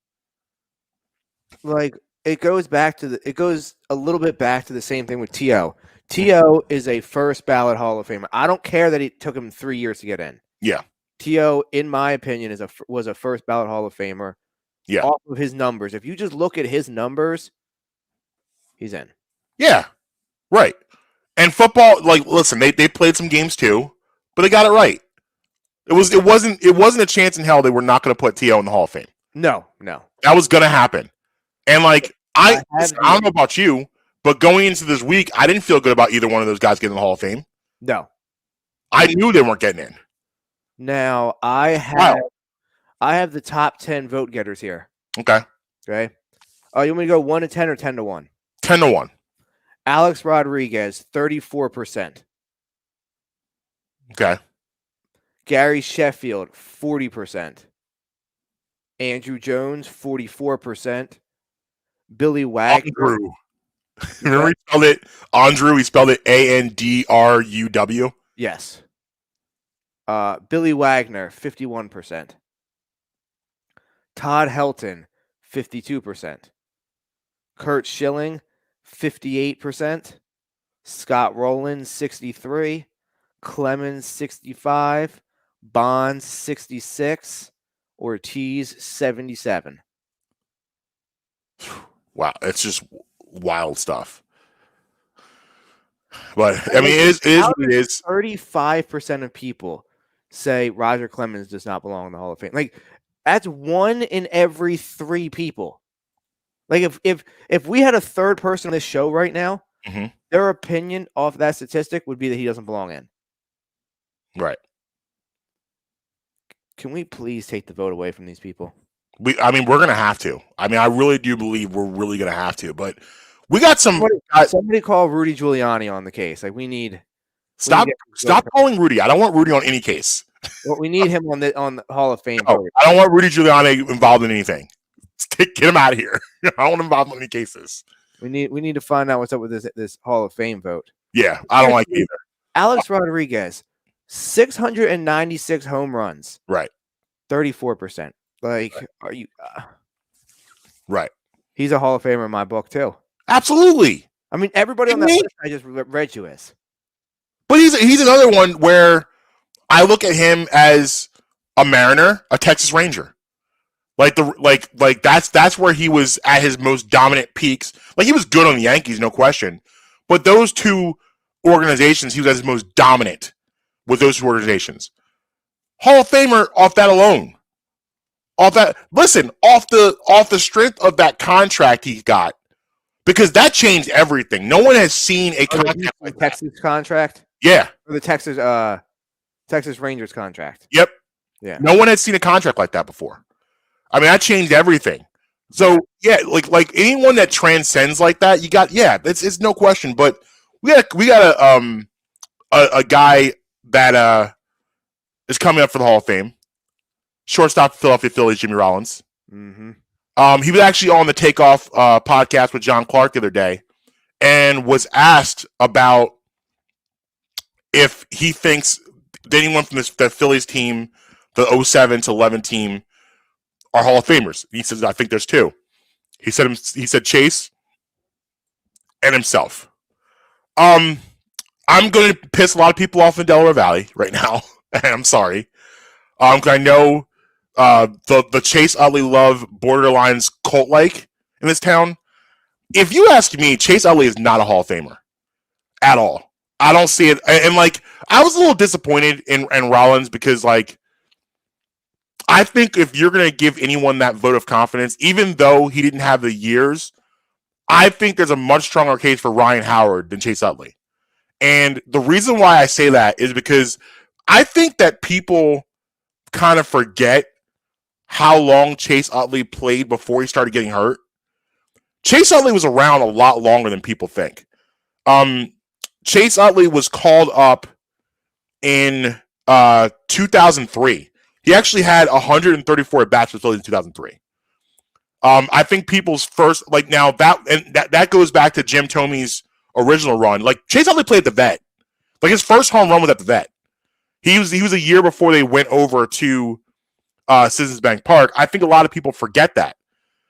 Like, it goes a little bit back to the same thing with T.O. T.O. is a first ballot Hall of Famer. I don't care that it took him 3 years to get in. Yeah. T.O., in my opinion, was a first ballot Hall of Famer. Yeah. Off of his numbers. If you just look at his numbers, he's in. Yeah. Right. And football, like, listen, they played some games too, but they got it right. It wasn't a chance in hell they were not going to put T.O. in the Hall of Fame. No. That was going to happen. And like I don't know about you, but going into this week, I didn't feel good about either one of those guys getting in the Hall of Fame. No. I knew they weren't getting in. Now, I have the top 10 vote getters here. Okay. You want me to go 1 to 10 or 10 to 1? 10 to 1. Alex Rodriguez, 34%. Okay. Gary Sheffield, 40%. Andrew Jones, 44%. Billy Wagner. Andrew. Remember he spelled it Andrew? He spelled it Andruw. Yes. Billy Wagner, 51%. Todd Helton, 52%. Kurt Schilling, 58%. Scott Rowland, 63%. Clemens, 65%. Bonds, 66%. Ortiz, 77%. Wow, it's just wild stuff. But I mean, it is what it is. 35% of people say Roger Clemens does not belong in the Hall of Fame. Like, that's 1 in every 3 people. Like, if we had a third person on this show right now, their opinion off that statistic would be that he doesn't belong in. Right. Can we please take the vote away from these people? We're going to have to. I mean, I really do believe we're really going to have to. But we got some. Somebody call Rudy Giuliani on the case. Like, we need. Stop calling Rudy. I don't want Rudy on any case. Well, we need him on the Hall of Fame. I don't want Rudy Giuliani involved in anything. Get him out of here. I don't want him involved in any cases. We need to find out what's up with this Hall of Fame vote. Yeah, I don't like it either. Alex Rodriguez, 696 home runs, Right. 34%. Like, are you? Right. He's a Hall of Famer in my book too. Absolutely. I mean, everybody on that list I just read you as. But he's another one where I look at him as a Mariner, a Texas Ranger. Like that's where he was at his most dominant peaks. Like he was good on the Yankees, no question. But those two organizations, he was at his most dominant with those two organizations. Hall of Famer off that alone. Off the strength of that contract he got, because that changed everything. No one has seen a contract like Texas contract. Yeah, or the Texas Rangers contract. Yep. Yeah. No one had seen a contract like that before. I mean, that changed everything. So yeah, like anyone that transcends like that, it's no question. But we got a guy that is coming up for the Hall of Fame. Shortstop for Philadelphia Phillies, Jimmy Rollins. Mm-hmm. He was actually on the Takeoff podcast with John Clark the other day, and was asked about if he thinks anyone from the Phillies team, the 07 to 11 team, are Hall of Famers. He says, I think there's two. He said Chase and himself. I'm going to piss a lot of people off in Delaware Valley right now. I'm sorry. I know the Chase Utley love borderlines cult-like in this town. If you ask me, Chase Utley is not a Hall of Famer at all. I don't see it. And like, I was a little disappointed in Rollins because, like, I think if you're going to give anyone that vote of confidence, even though he didn't have the years, I think there's a much stronger case for Ryan Howard than Chase Utley. And the reason why I say that is because I think that people kind of forget how long Chase Utley played before he started getting hurt. Chase Utley was around a lot longer than people think. Chase Utley was called up in 2003. He actually had 134 at-bats for the Phillies in 2003. I think people's first, like, now that goes back to Jim Thome's original run. Like, Chase Utley played at the Vet. Like, his first home run was at the Vet. He was a year before they went over to Citizens Bank Park. I think a lot of people forget that.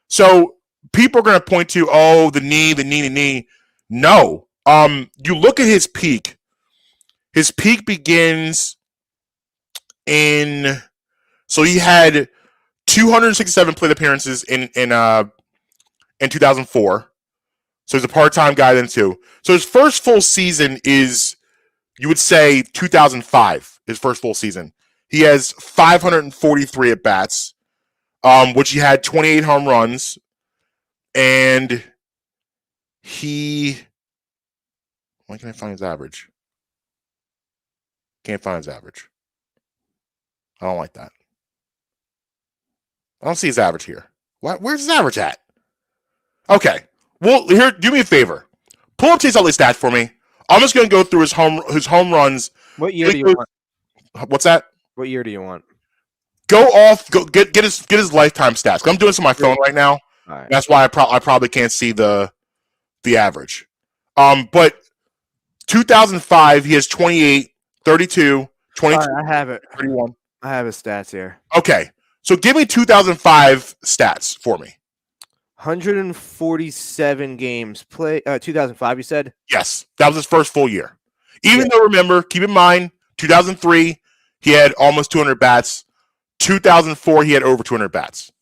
So people are going to point to, the knee. No. You look at his peak. His peak begins in. So he had 267 plate appearances in 2004. So he's a part-time guy then too. So his first full season is, you would say, 2005. His first full season. He has 543 at bats, which he had 28 home runs, and why can't I find his average? Can't find his average. I don't like that. I don't see his average here. Where's his average at? Okay. Well, here, do me a favor. Pull up Chase Utley's stats for me. I'm just going to go through his home runs. What year do you want? What's that? What year do you want? Go get his lifetime stats. I'm doing this on my phone right now. All right. That's why I probably can't see the average. But 2005, he has 28, 32, 22. All right, I have it. 31. I have his stats here. Okay. So give me 2005 stats for me. 147 games played. 2005, you said? Yes. That was his first full year. Even though, remember, keep in mind, 2003, he had almost 200 bats. 2004, he had over 200 bats.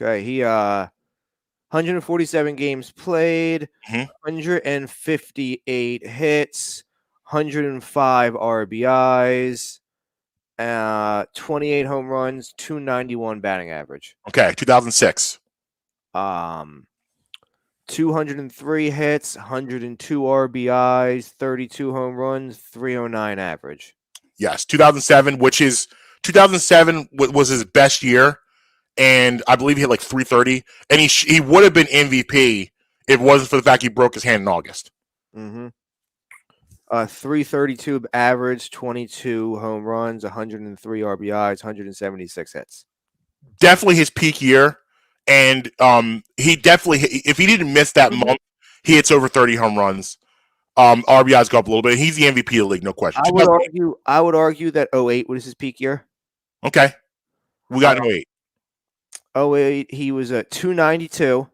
Okay. He 147 games played, 158 hits, 105 RBIs, 28 home runs, 291 batting average. Okay, 2006. 203 hits, 102 RBIs, 32 home runs, 309 average. Yes, 2007, which is 2007 was his best year, and I believe he had like 330, and he would have been MVP if it wasn't for the fact he broke his hand in August. 332 average, 22 home runs, 103 RBIs, 176 hits. Definitely his peak year, And he definitely, if he didn't miss that month, he hits over 30 home runs. RBIs go up a little bit. He's the MVP of the league, no question. I would argue that 08 was his peak year. Okay. We got 08. 08, he was at 292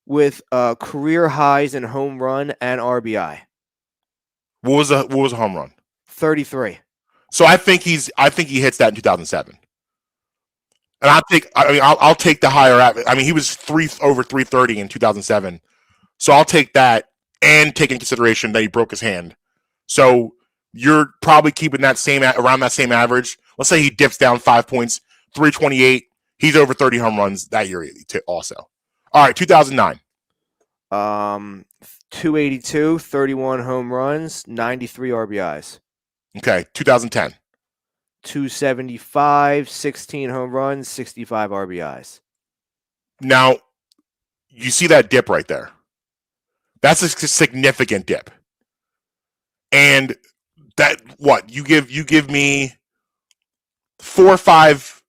with career highs in home run and RBI. What was a home run? 33. So I think he hits that in 2007. And I'll take the higher average. I mean, he was over 330 in 2007. So I'll take that and take into consideration that he broke his hand. So you're probably keeping that around that same average. Let's say he dips down 5 points, 328. He's over 30 home runs that year also. All right, 2009. 282, 31 home runs, 93 RBIs. Okay, 2010. 275, 16 home runs, 65 RBIs. Now, you see that dip right there. That's a significant dip. And that you give me 4 or 5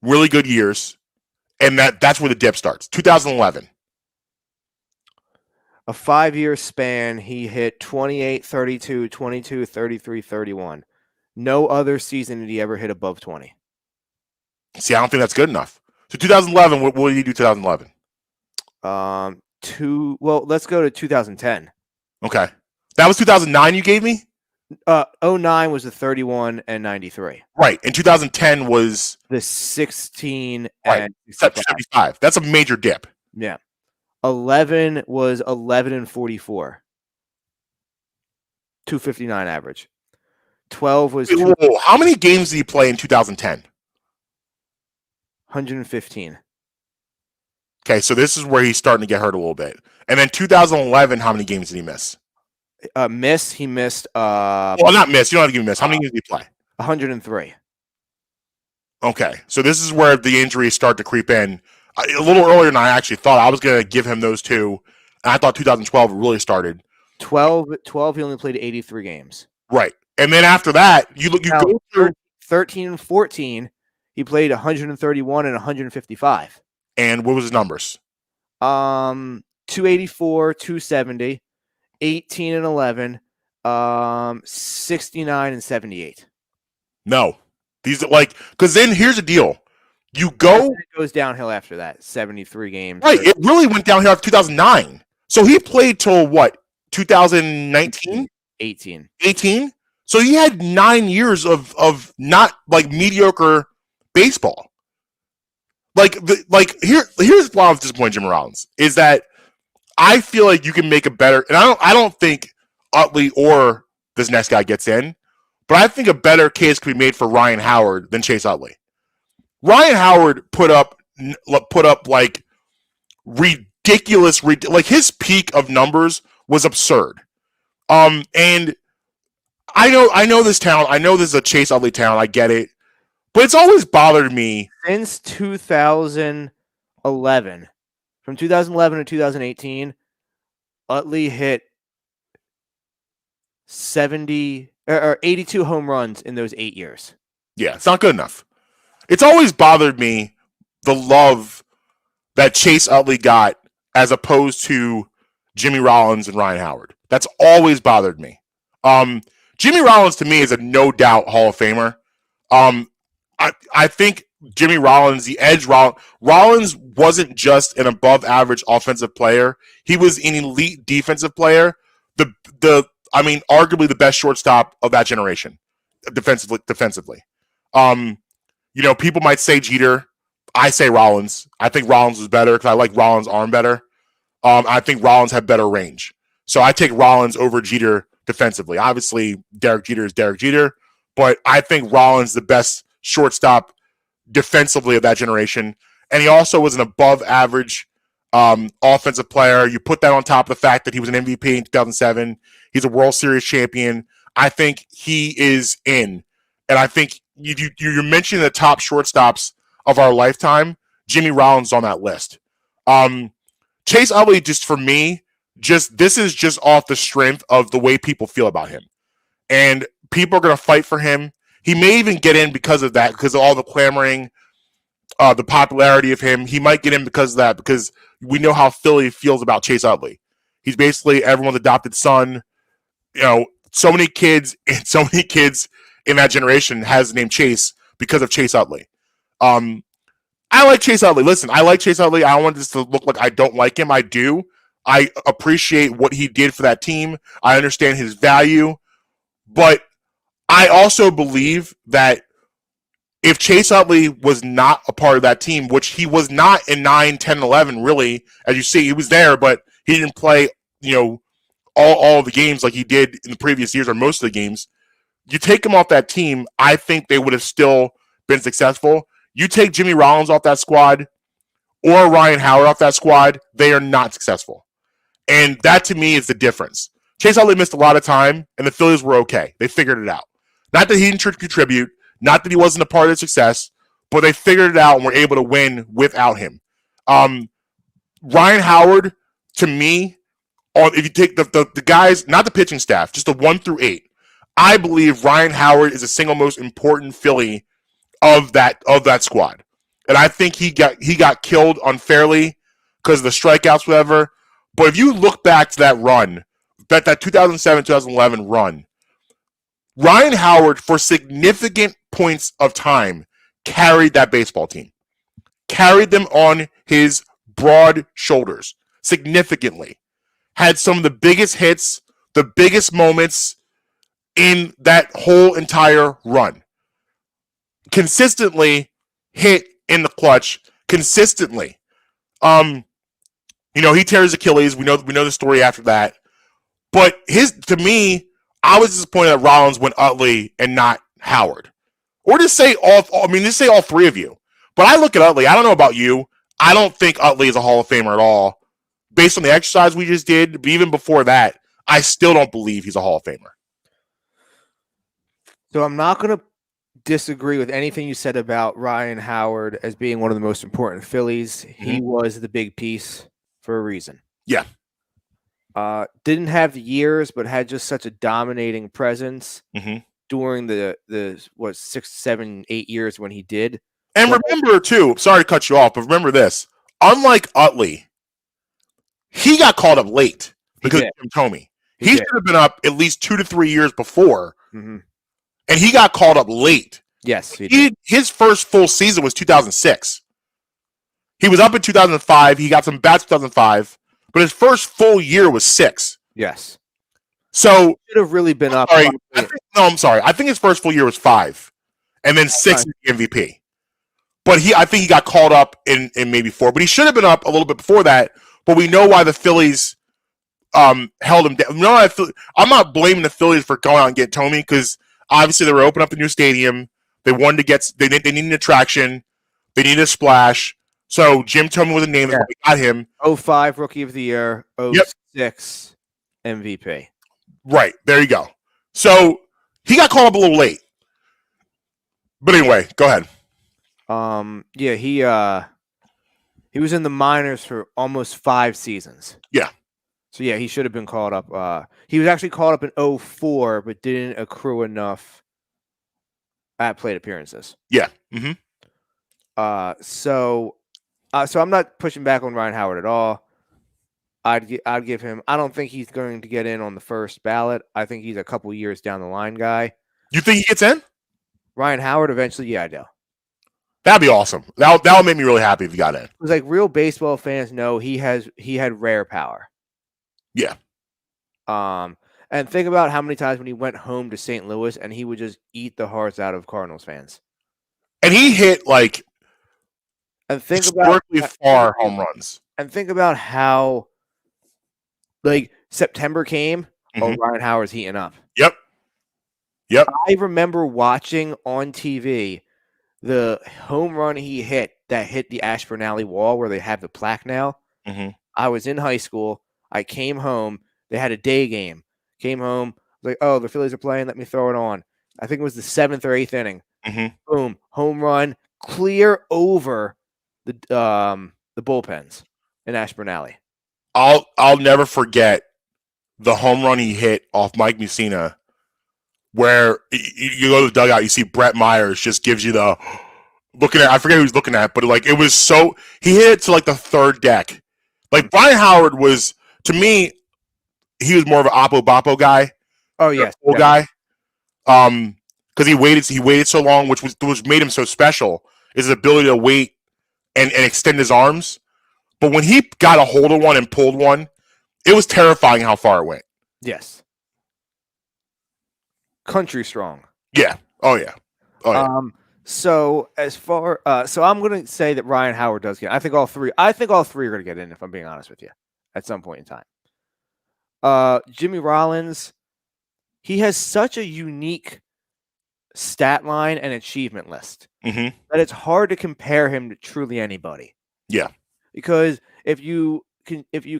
really good years, and that's where the dip starts. 2011. A 5-year span, he hit 28, 32, 22, 33, 31. No other season did he ever hit above 20. See, I don't think that's good enough. So 2011, what did he do 2011? Let's go to 2010. Okay. That was 2009 you gave me? 09 was the 31 and 93. Right. And 2010 was the 16 right. and 75. That's a major dip. Yeah. 11 was 11 and 44. 259 average. 12 was how many games did he play in 2010? 115. Okay, so this is where he's starting to get hurt a little bit. And then 2011, how many games did he miss? He missed well, not miss. You don't have to give him miss. How many games did he play? 103. Okay, so this is where the injuries start to creep in. A little earlier than I actually thought. I was going to give him those two. And I thought 2012 really started. 12, he only played 83 games. Right. And then after that, you go through 13 and 14, he played 131 and 155. And what was his numbers? 284, 270, 18 and 11, 69 and 78. No. These are because then here's the deal. You go. It goes downhill after that. 73 games. Right. It really went downhill after 2009. So he played till what? 2019? 18. 18? So he had 9 years of not mediocre baseball. Here's why I was disappointed in Jimmy Rollins is that I feel like you can make a better, and I don't think Utley or this next guy gets in, but I think a better case could be made for Ryan Howard than Chase Utley. Ryan Howard put up ridiculous, his peak of numbers was absurd. And I know this town. I know this is a Chase Utley town. I get it. But it's always bothered me. Since 2011, from 2011 to 2018, Utley hit 70 or 82 home runs in those 8 years. Yeah, it's not good enough. It's always bothered me the love that Chase Utley got as opposed to Jimmy Rollins and Ryan Howard. That's always bothered me. Jimmy Rollins to me is a no doubt Hall of Famer. I think Jimmy Rollins, the edge Rollins wasn't just an above average offensive player. He was an elite defensive player. Arguably the best shortstop of that generation defensively. People might say Jeter. I say Rollins. I think Rollins was better because I like Rollins' arm better. I think Rollins had better range. So I take Rollins over Jeter defensively. Obviously, Derek Jeter is Derek Jeter, but I think Rollins the best shortstop defensively of that generation. And he also was an above average offensive player. You put that on top of the fact that he was an MVP in 2007. He's a World Series champion. I think he is in. And I think you're mentioning the top shortstops of our lifetime. Jimmy Rollins is on that list. Chase Utley, just for me, this is just off the strength of the way people feel about him. And people are going to fight for him. He may even get in because of that, because of all the clamoring. the popularity of him. He might get in because of that, because we know how Philly feels about Chase Utley. He's basically everyone's adopted son. So many kids in that generation has the name Chase because of Chase Utley. I like Chase Utley. Listen, I like Chase Utley. I don't want this to look like I don't like him. I do. I appreciate what he did for that team. I understand his value. But I also believe that if Chase Utley was not a part of that team, which he was not in 9, 10, 11, really, as you see, he was there, but he didn't play, all the games like he did in the previous years or most of the games. You take him off that team, I think they would have still been successful. You take Jimmy Rollins off that squad or Ryan Howard off that squad, they are not successful. And that, to me, is the difference. Chase Utley missed a lot of time, and the Phillies were okay. They figured it out. Not that he didn't contribute, not that he wasn't a part of the success, but they figured it out and were able to win without him. Ryan Howard, to me, if you take the guys, not the pitching staff, just the 1 through 8, I believe Ryan Howard is the single most important Philly of that squad. And I think he got killed unfairly because of the strikeouts, whatever. But if you look back to that run, that 2007-2011 run, Ryan Howard, for significant points of time, carried that baseball team. Carried them on his broad shoulders significantly. Had some of the biggest hits, the biggest moments in that whole entire run. Consistently hit in the clutch. Consistently. He tears Achilles. We know the story after that. But to me, I was disappointed that Rollins went Utley and not Howard. Or just say all three of you. But I look at Utley. I don't know about you. I don't think Utley is a Hall of Famer at all. Based on the exercise we just did, but even before that, I still don't believe he's a Hall of Famer. So I'm not going to disagree with anything you said about Ryan Howard as being one of the most important Phillies. Mm-hmm. He was the big piece for a reason. Yeah. Didn't have the years, but had just such a dominating presence during the 6, 7, 8 years when he did. And remember, too, sorry to cut you off, but remember this. Unlike Utley, he got called up late because of Jim Thome. He should have been up at least 2 to 3 years before, and he got called up late. Yes. His first full season was 2006. He was up in 2005. He got some bats in 2005, but his first full year was 6. Yes. So should have really been up. I'm sorry. I think his first full year was 5, and then 6 is the MVP. But I think he got called up in maybe 4. But he should have been up a little bit before that. But we know why the Phillies held him down. No, I'm not blaming the Phillies for going out and getting Thome, because obviously they were opening up the new stadium. They wanted to get. They needed an attraction. They needed a splash. So Jim Thome was a name that got him. 05 Rookie of the Year. 06 MVP. Right. There you go. So he got called up a little late. But anyway, go ahead. He was in the minors for almost 5 seasons. Yeah. So he should have been called up. He was actually called up in 04, but didn't accrue enough at plate appearances. Yeah. Mm-hmm. So I'm not pushing back on Ryan Howard at all. I'd give him. I don't think he's going to get in on the first ballot. I think he's a couple years down the line guy. You think he gets in? Ryan Howard eventually? Yeah, I do. That'd be awesome. That would make me really happy if he got in. It was like real baseball fans know he had rare power. Yeah. And think about how many times when he went home to St. Louis and he would just eat the hearts out of Cardinals fans. And he hit historically far home runs. And think about how September came. Ryan Howard's heating up. Yep. I remember watching on TV the home run he hit that hit the Ashburn Alley wall where they have the plaque now. I was in high school. I came home. They had a day game. Came home. Like, oh, the Phillies are playing. Let me throw it on. I think it was the 7th or 8th inning. Boom. Home run. Clear over the bullpens in Ashburn Alley. I'll never forget the home run he hit off Mike Mussina, where you go to the dugout, you see Brett Myers just gives you the looking at, I forget who he was looking at, but like it was so he hit it to like the third deck. Like Brian Howard was, to me, he was more of an Oppo Boppo guy, Oh yes, cool guy. Because he waited so long, which made him so special, is his ability to wait and extend his arms. But when he got a hold of one and pulled one, it was terrifying how far it went. yes. Country strong. Yeah. Oh yeah. Oh yeah. So as far so I'm gonna say that Ryan Howard does get. I think all three are gonna get in, if I'm being honest with you, at some point in time. Jimmy Rollins, he has such a unique stat line and achievement list Mm-hmm. that it's hard to compare him to truly anybody. Yeah. Because if you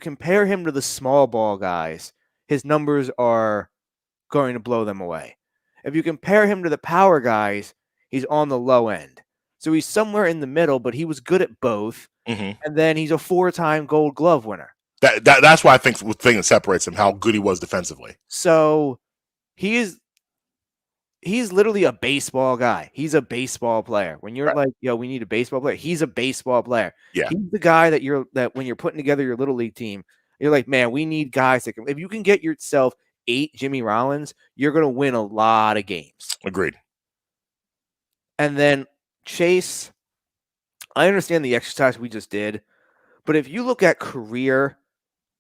compare him to the small ball guys, his numbers are going to blow them away. If you compare him to the power guys, he's on the low end. So he's somewhere in the middle, but he was good at both. Mm-hmm. And then he's a 4-time Gold Glove winner. That's why I think the thing that separates him, how good he was defensively. So he's literally a baseball guy. He's a baseball player. When you're like, yo, we need a baseball player, he's a baseball player. Yeah. He's the guy that when you're putting together your little league team, you're like, man, we need guys that can. If you can get yourself 8 Jimmy Rollins, you're gonna win a lot of games. Agreed. And then Chase, I understand the exercise we just did, but if you look at career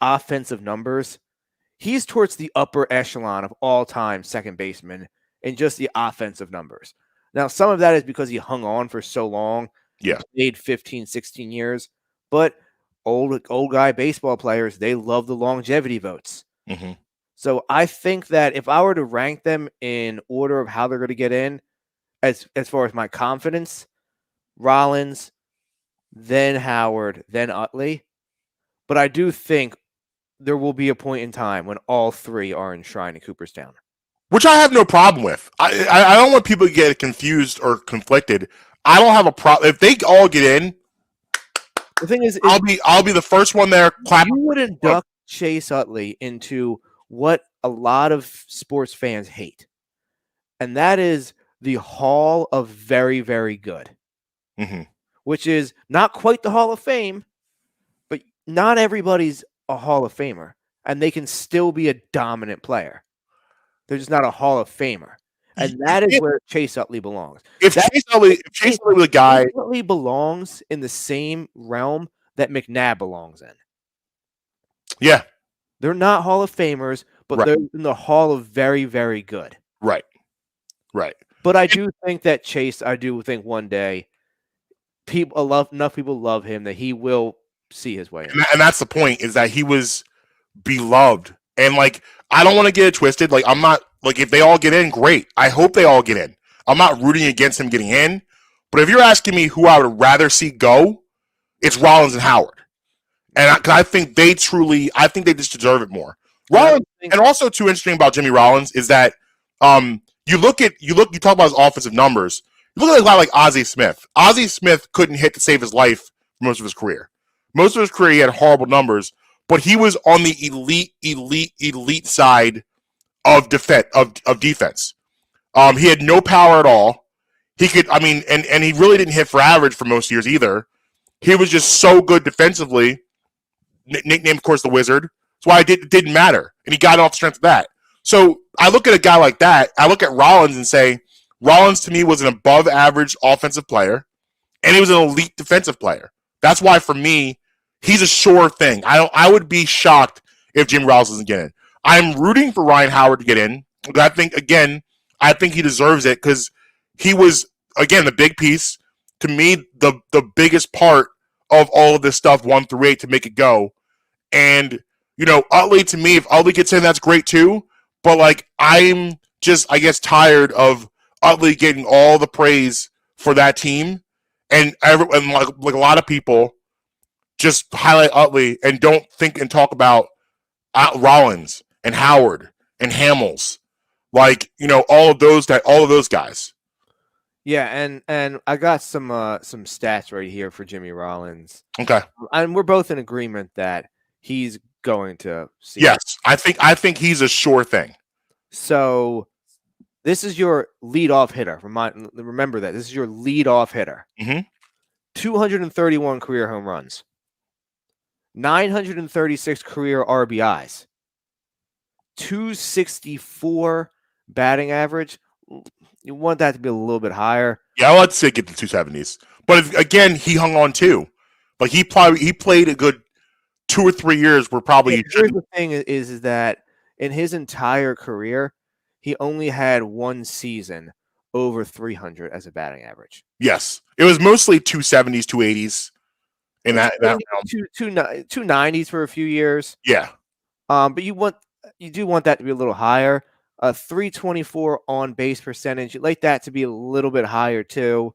offensive numbers, he's towards the upper echelon of all-time second baseman in just the offensive numbers. Now, some of that is because he hung on for so long. Yeah. Played 15, 16 years. But old guy baseball players, they love the longevity votes. Mm-hmm. So I think that if I were to rank them in order of how they're going to get in, as far as my confidence, Rollins, then Howard, then Utley. But I do think there will be a point in time when all three are enshrined in Cooperstown. Which I have no problem with. I don't want people to get confused or conflicted. I don't have a problem if they all get in. The thing is I'll be the first one there. Clapping. You would induct Chase Utley into what a lot of sports fans hate, and that is the Hall of Very, Very Good, Mm-hmm. which is not quite the Hall of Fame, but not everybody's a Hall of Famer, and they can still be a dominant player. They're just not a Hall of Famer. And that is where Chase Utley belongs. If Chase Utley was a guy, Chase Utley belongs in the same realm that McNabb belongs in. Yeah. They're not Hall of Famers, but they're in the Hall of Very, Very Good. Right. But I do think that Chase, one day enough people love him that he will see his way in. And that's the point, is that he was beloved. And like, I don't want to get it twisted. Like, I'm not like, if they all get in, great. I hope they all get in. I'm not rooting against him getting in. But if you're asking me who I would rather see go, it's Rollins and Howard. And I think they just deserve it more. Rollins, and also too interesting about Jimmy Rollins is that you talk about his offensive numbers. You look at a guy like Ozzie Smith. Ozzie Smith couldn't hit to save his life for most of his career. Most of his career, he had horrible numbers, but he was on the elite side of defense. He had no power at all. He could, and he really didn't hit for average for most years either. He was just so good defensively. Nicknamed, of course, the Wizard. That's why it didn't matter, and he got off the strength of that. So I look at a guy like that. I look at Rollins and say, Rollins to me was an above-average offensive player, and he was an elite defensive player. That's why, for me, he's a sure thing. I would be shocked if Jimmy Rollins doesn't get in. I'm rooting for Ryan Howard to get in. I think he deserves it because he was, again, the big piece. To me, the biggest part of all of this stuff, 1 through 8, to make it go. And, Utley, to me, if Utley gets in, that's great too. But, like, I'm just, I guess, tired of Utley getting all the praise for that team. And like a lot of people just highlight Utley and don't think and talk about Rollins and Howard and Hamels. Like, all of those guys. Yeah, and I got some stats right here for Jimmy Rollins. Okay. And we're both in agreement that he's going to see. Yes, I think he's a sure thing. So This is your leadoff hitter. Remember that. This is your leadoff hitter. Mhm. 231 career home runs. 936 career RBIs. 264 batting average. You want that to be a little bit higher. Yeah, let's say get to 270s. But again, he hung on too. Like he played a good 2 or 3 years where probably Yeah, here's the thing is that in his entire career, he only had one season over 300 as a batting average. yes, it was mostly 270s, 280s in that realm. 290s for a few years. Yeah, But you do want that to be a little higher. 324 on base percentage. You'd like that to be a little bit higher too.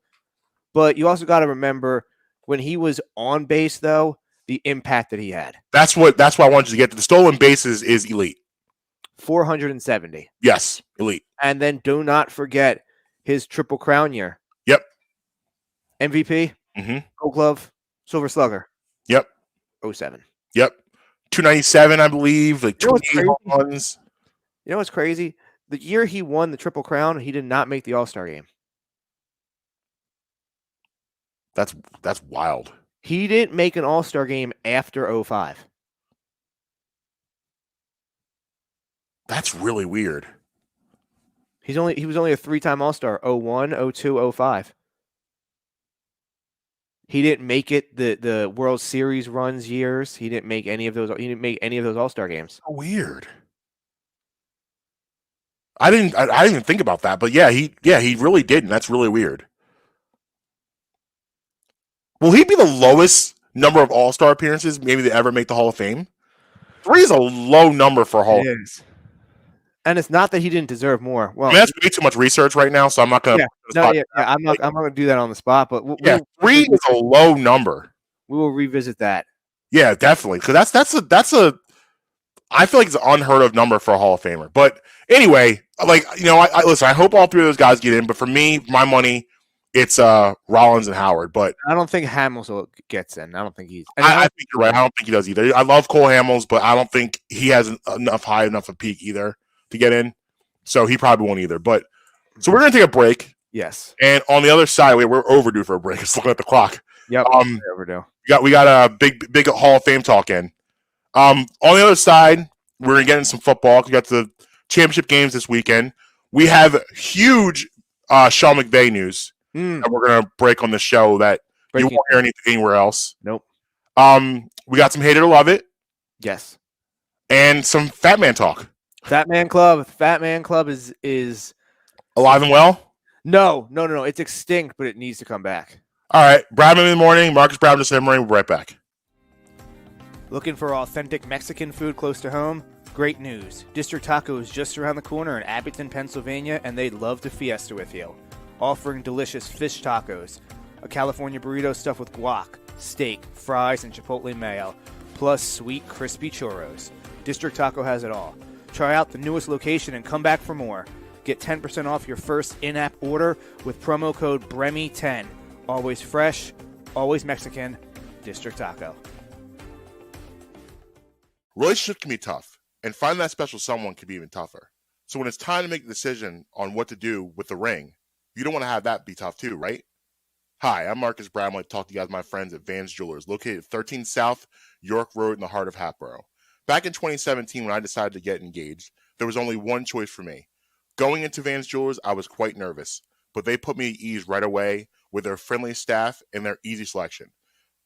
But you also got to remember when he was on base, though, the impact that he had. that's why I wanted you to get to. The stolen bases is elite. 470. Yes, elite. And then do not forget his Triple Crown year. Yep. MVP, Mm-hmm. Gold Glove, Silver Slugger. Yep. 07. Yep. 297, I believe. Like You know what's 28 home runs. You know what's crazy? The year he won the Triple Crown, he did not make the All-Star game. That's wild. He didn't make an All-Star game after 05. That's really weird. He was only a 3-time All-Star, 01, 02, 05. He didn't make it the World Series runs years. He didn't make any of those. He didn't make any of those All-Star games. So weird. I didn't even think about that, but yeah, he really didn't. That's really weird. Will he be the lowest number of All-Star appearances maybe to ever make the Hall of Fame? 3 is a low number for Hall of Fame. And it's not that he didn't deserve more. Well, I mean, that's way too much research right now, so I'm not going to. I'm not going to do that on the spot. But 3 is a low number. We will revisit that. Yeah, definitely, because that's a. I feel like it's an unheard of number for a Hall of Famer. But anyway, like I listen. I hope all 3 of those guys get in. But for me, my money, it's Rollins and Howard. But I don't think Hamels gets in. I don't think he's. I think you're right. I don't think he does either. I love Cole Hamels, but I don't think he has high enough a peak either to get in. So he probably won't either. But so we're gonna take a break. Yes. And on the other side, we're overdue for a break. Just looking at the clock. Yep. Overdue. We got a big Hall of Fame talk in. On the other side, we're getting some football. We got the championship games this weekend. We have huge Sean McVay news that we're gonna break on the show that you won't hear anywhere else. Nope. We got some hate it or love it. Yes. And some Fat Man talk. Fat Man Club. Fat Man Club is alive and well. No. It's extinct, but it needs to come back. All right, Bradman in the morning. Marcus Brown just in the morning. We'll be right back. Looking for authentic Mexican food close to home? Great news. District Taco is just around the corner in Abington, Pennsylvania, and they'd love to fiesta with you. Offering delicious fish tacos, a California burrito stuffed with guac, steak, fries, and chipotle mayo, plus sweet, crispy churros. District Taco has it all. Try out the newest location and come back for more. Get 10% off your first in-app order with promo code BREMI10. Always fresh, always Mexican, District Taco. Relationships can be tough, and finding that special someone can be even tougher. So when it's time to make a decision on what to do with the ring, you don't want to have that be tough too, right? Hi, I'm Marcus Brown. I'd like to talk to you guys, my friends at Vans Jewelers, located at 13 South York Road in the heart of Hatboro. Back in 2017, when I decided to get engaged, there was only one choice for me. Going into Vans Jewelers, I was quite nervous, but they put me at ease right away with their friendly staff and their easy selection.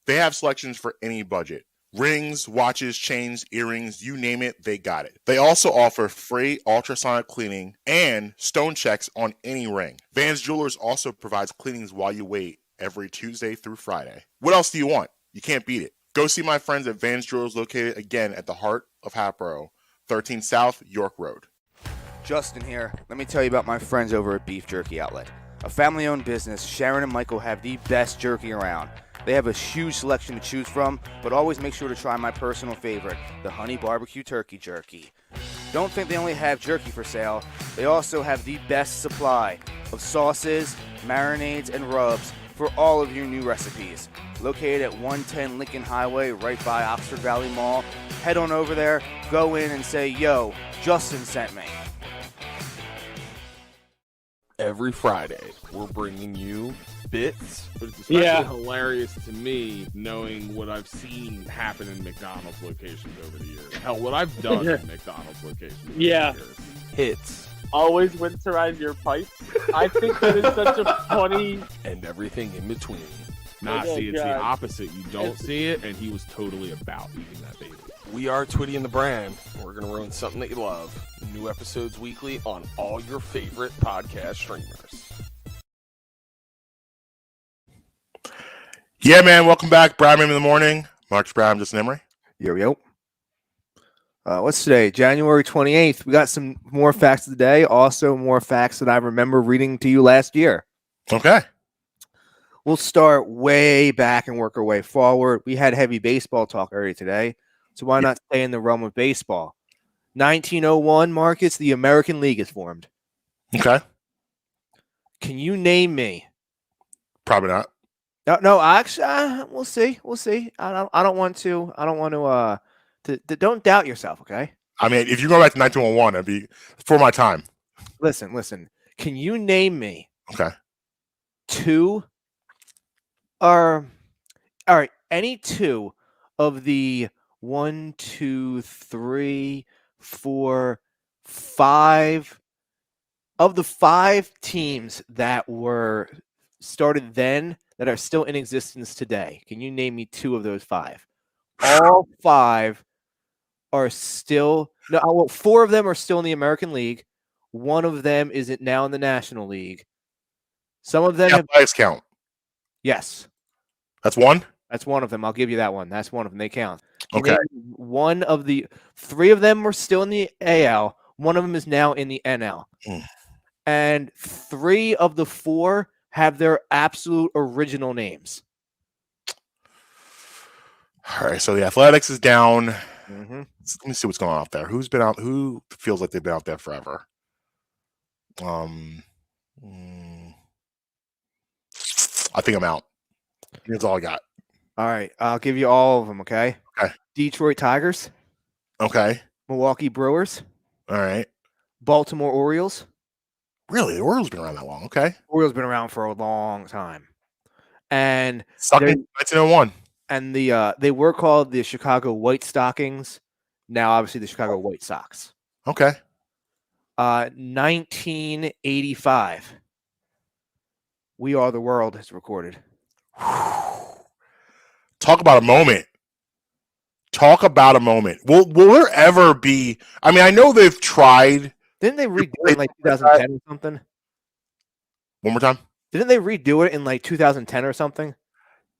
They have selections for any budget. Rings, watches, chains, earrings, you name it, they got it. They also offer free ultrasonic cleaning and stone checks on any ring. Vans Jewelers also provides cleanings while you wait every Tuesday through Friday. What else do you want? You can't beat it. Go see my friends at Vans Jewelers, located again at the heart of Hatboro, 13 South York Road. Justin here. Let me tell you about my friends over at Beef Jerky Outlet. A family-owned business, Sharon and Michael have the best jerky around. They have a huge selection to choose from, but always make sure to try my personal favorite, the Honey Barbecue Turkey Jerky. Don't think they only have jerky for sale. They also have the best supply of sauces, marinades, and rubs for all of your new recipes. Located at 110 Lincoln Highway, right by Oxford Valley Mall. Head on over there, go in and say, yo, Justin sent me. Every Friday, we're bringing you bits. But it's especially hilarious to me knowing what I've seen happen in McDonald's locations over the years. Hell, what I've done in McDonald's locations over the years. Hits. Always winterize your pipes. I think that is such a funny... And everything in between. Nah, Oh, see, it's the God. opposite. You don't see it, and he was totally about eating that baby. We are Twitty and the Brand. We're going to ruin something that you love. New episodes weekly on all your favorite podcast streamers. Yeah, man. Welcome back. Brian in the morning. Marques, Brian, Justin Emery. Yo. What's today? January 28th. We got some more facts of the day. Also, more facts that I remember reading to you last year. Okay. We'll start way back and work our way forward. We had heavy baseball talk earlier today. So why not stay in the realm of baseball? 1901, Marcus, the American League is formed. Okay. Can you name me? Probably not. No. Actually, we'll see. I don't want to. Don't doubt yourself. Okay. I mean, if you go back to 1901, it'd be for my time. Listen. Can you name me Okay. two? All right. Any two of the 1, 2, 3, 4, 5 of the 5 teams that were started then that are still in existence today. Can you name me 2 of those 5? All 5 are still 4 of them are still in the American League. 1 of them is now in the National League. Some of them Athletics count. Yes. That's one? That's one of them. I'll give you that one. That's one of them. They count. Okay. One of the 3 of them were still in the AL. One of them is now in the NL. And 3 of the 4 have their absolute original names. All right. So the Athletics is down. Mm-hmm. Let me see what's going on out there. Who's been out? Who feels like they've been out there forever? I think I'm out. That's all I got. All right. I'll give you all of them, okay? Okay. Detroit Tigers. Okay. Milwaukee Brewers. All right. Baltimore Orioles. Really? The Orioles been around that long. Okay. Orioles been around for a long time. And Sucking 1901. And they were called the Chicago White Stockings. Now, obviously, the Chicago White Sox. Okay. 1985. We Are the World is recorded. Talk about a moment. Will there ever be? I mean, I know they've tried. Didn't they redo it in like 2010 or something? One more time. Didn't they redo it in like 2010 or something?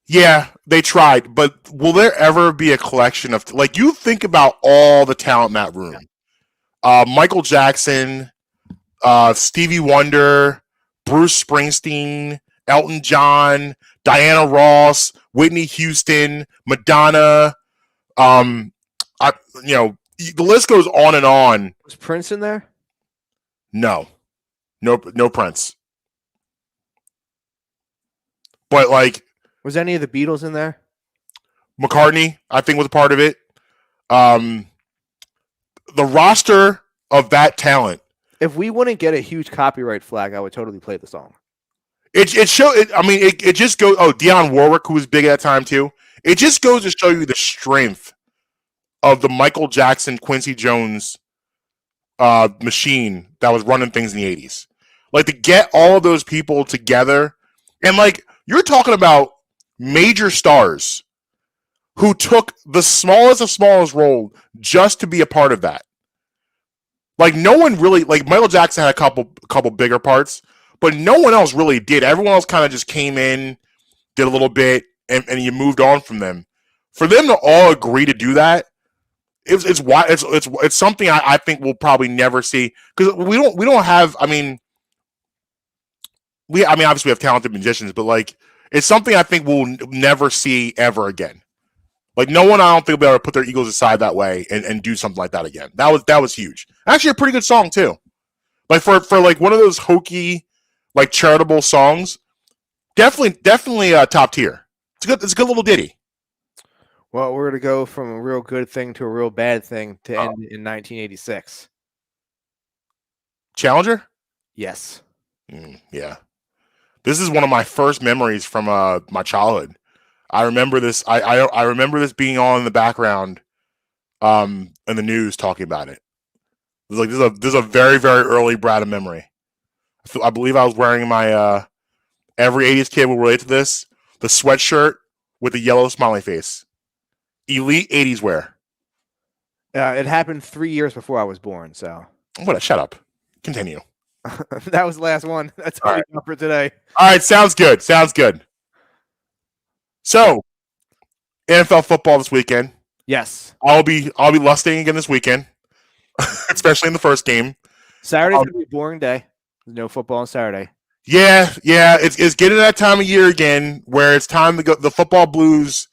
Yeah, they tried, but will there ever be a collection of like you think about all the talent in that room? Michael Jackson, Stevie Wonder, Bruce Springsteen, Elton John, Diana Ross, Whitney Houston, Madonna. The list goes on and on. Was Prince in there? No Prince. But like, was any of the Beatles in there? McCartney, I think, was a part of it. The roster of that talent. If we wouldn't get a huge copyright flag, I would totally play the song. It just goes. Oh, Dionne Warwick, who was big at that time too. It just goes to show you the strength of the Michael Jackson, Quincy Jones machine that was running things in the 80s. Like to get all of those people together, and like you're talking about major stars who took the smallest role just to be a part of that. Like no one really, like Michael Jackson had a couple bigger parts, but no one else really did. Everyone else kind of just came in, did a little bit, and you moved on from them. For them to all agree to do that, it's something I think we'll probably never see because we don't have. I mean, obviously we have talented musicians, but like it's something I think we'll never see ever again. Like no one, I don't think will be able to put their egos aside that way and do something like that again. That was huge. Actually, a pretty good song too. Like for like one of those hokey, like charitable songs, definitely top tier. It's a good little ditty. Well, we're gonna go from a real good thing to a real bad thing to end in 1986. Challenger? Yes. Yeah. This is one of my first memories from my childhood. I remember this. I remember this being on in the background, in the news talking about it. It was like this is a very very early Brad memory. I believe I was wearing my every 80s kid will relate to this, the sweatshirt with the yellow smiley face. Elite 80s wear. It happened 3 years before I was born, so What? Shut up. Continue. that was the last one. That's all All we got for today. All right, sounds good. Sounds good. So, NFL football this weekend. Yes, I'll be lusting again this weekend, especially in the first game. Saturday's gonna be a boring day. There's no football on Saturday. Yeah, it's getting that time of year again where it's time to go. The football blues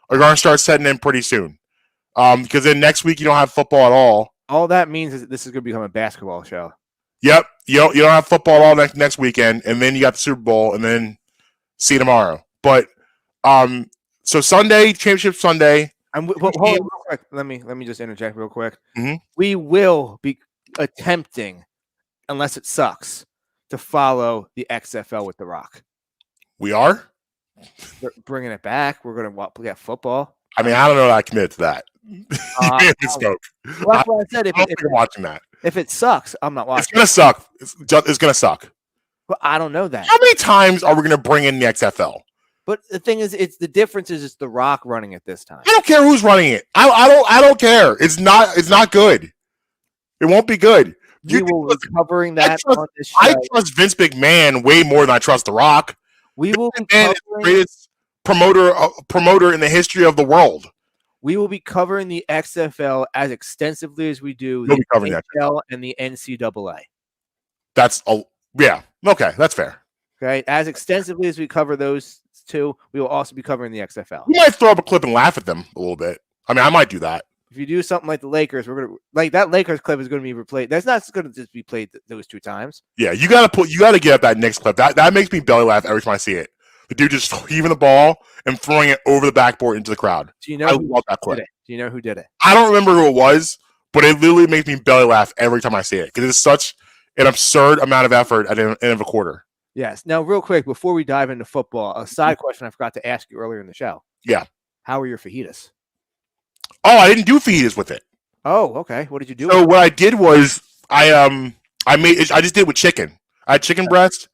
are going to start setting in pretty soon. Because then next week you don't have football at all. All that means is that this is going to become a basketball show. Yep, you don't have football at all next weekend, and then you got the Super Bowl, and then see you tomorrow. But so Sunday, championship Sunday. Hold on real quick. Let me just interject real quick. Mm-hmm. We will be attempting, unless it sucks, to follow the XFL with The Rock. We are. We're bringing it back. We're going to get football. I mean, I don't know that I committed to that. Well, that's what I said. I don't think I'm watching that. If it sucks, I'm not watching. It's gonna suck. It's gonna suck. Well, I don't know that. How many times are we gonna bring in the XFL? But the thing is, it's the difference is it's The Rock running it this time. I don't care who's running it. I don't care. It's not good. It won't be good. We will be covering that on this show. I trust Vince McMahon way more than I trust The Rock. We will be McMahon is the greatest promoter in the history of the world. We will be covering the XFL as extensively as we do You'll be the covering the XFL and the NCAA. Yeah. Okay, that's fair. Okay, as extensively as we cover those two, we will also be covering the XFL. We might throw up a clip and laugh at them a little bit. I mean, I might do that. If you do something like the Lakers, we're gonna like that Lakers clip is going to be replayed. That's not going to just be played those two times. Yeah, you gotta get up that next clip. That makes me belly laugh every time I see it. The dude just heaving the ball and throwing it over the backboard into the crowd. Do you know I who love that did clip. it? Do you know who did it? I don't remember who it was, but it literally makes me belly laugh every time I see it because it's such an absurd amount of effort at the end of a quarter. Yes. Now, real quick, before we dive into football, a side question I forgot to ask you earlier in the show. Yeah. How are your fajitas? Oh, I didn't do fajitas with it. Oh, okay. What did you do? So what I did was I just did it with chicken. I had chicken breast,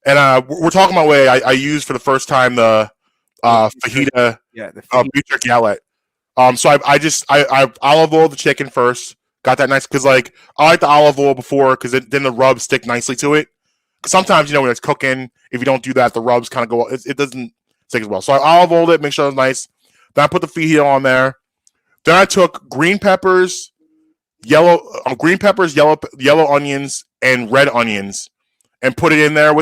and we're talking my way. I used for the first time the fajita, the beef jerky outlet. So I olive oil the chicken first. Got that nice because like I like the olive oil before because then the rubs stick nicely to it. Because sometimes when it's cooking, if you don't do that, the rubs kind of go. It doesn't stick as well. So I olive oiled it, make sure it was nice. Then I put the fajita on there. Then I took green peppers, yellow onions, and red onions, and put it in there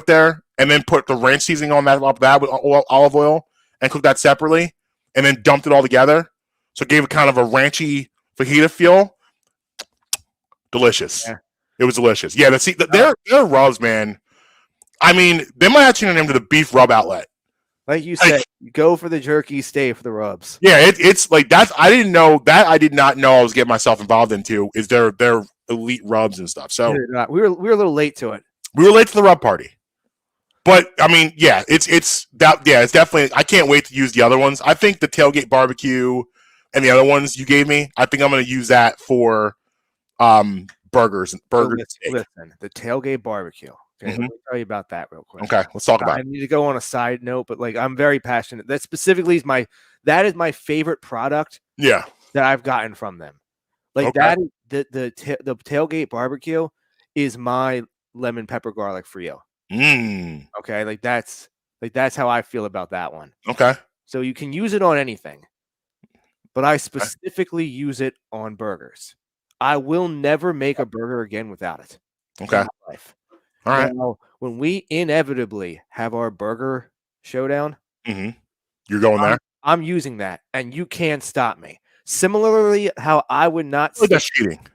and then put the ranch seasoning on that with olive oil, and cooked that separately, and then dumped it all together. So it gave it kind of a ranchy fajita feel. Delicious. Yeah. It was delicious. Yeah, their rubs, man. I mean, they might have changed the name to the beef rub outlet. Like you said, go for the jerky, stay for the rubs. Yeah, it's like that's I did not know I was getting myself involved into is their elite rubs and stuff. So we were a little late to it. We were late to the rub party. But I mean, yeah, it's definitely I can't wait to use the other ones. I think the tailgate barbecue and the other ones you gave me, I think I'm gonna use that for burgers. Listen, the tailgate barbecue. Okay, let me tell you about that real quick. Okay, let's talk about it. I need to go on a side note, but like I'm very passionate. That specifically is my favorite product. Yeah, that I've gotten from them. Like that, the tailgate barbecue is my lemon pepper garlic frio. Okay, like that's how I feel about that one. Okay, so you can use it on anything, but I specifically use it on burgers. I will never make a burger again without it. Okay. In my life. All right. Now, when we inevitably have our burger showdown, you're going there. I'm using that, and you can't stop me. Similarly, how I would not. That's cheating.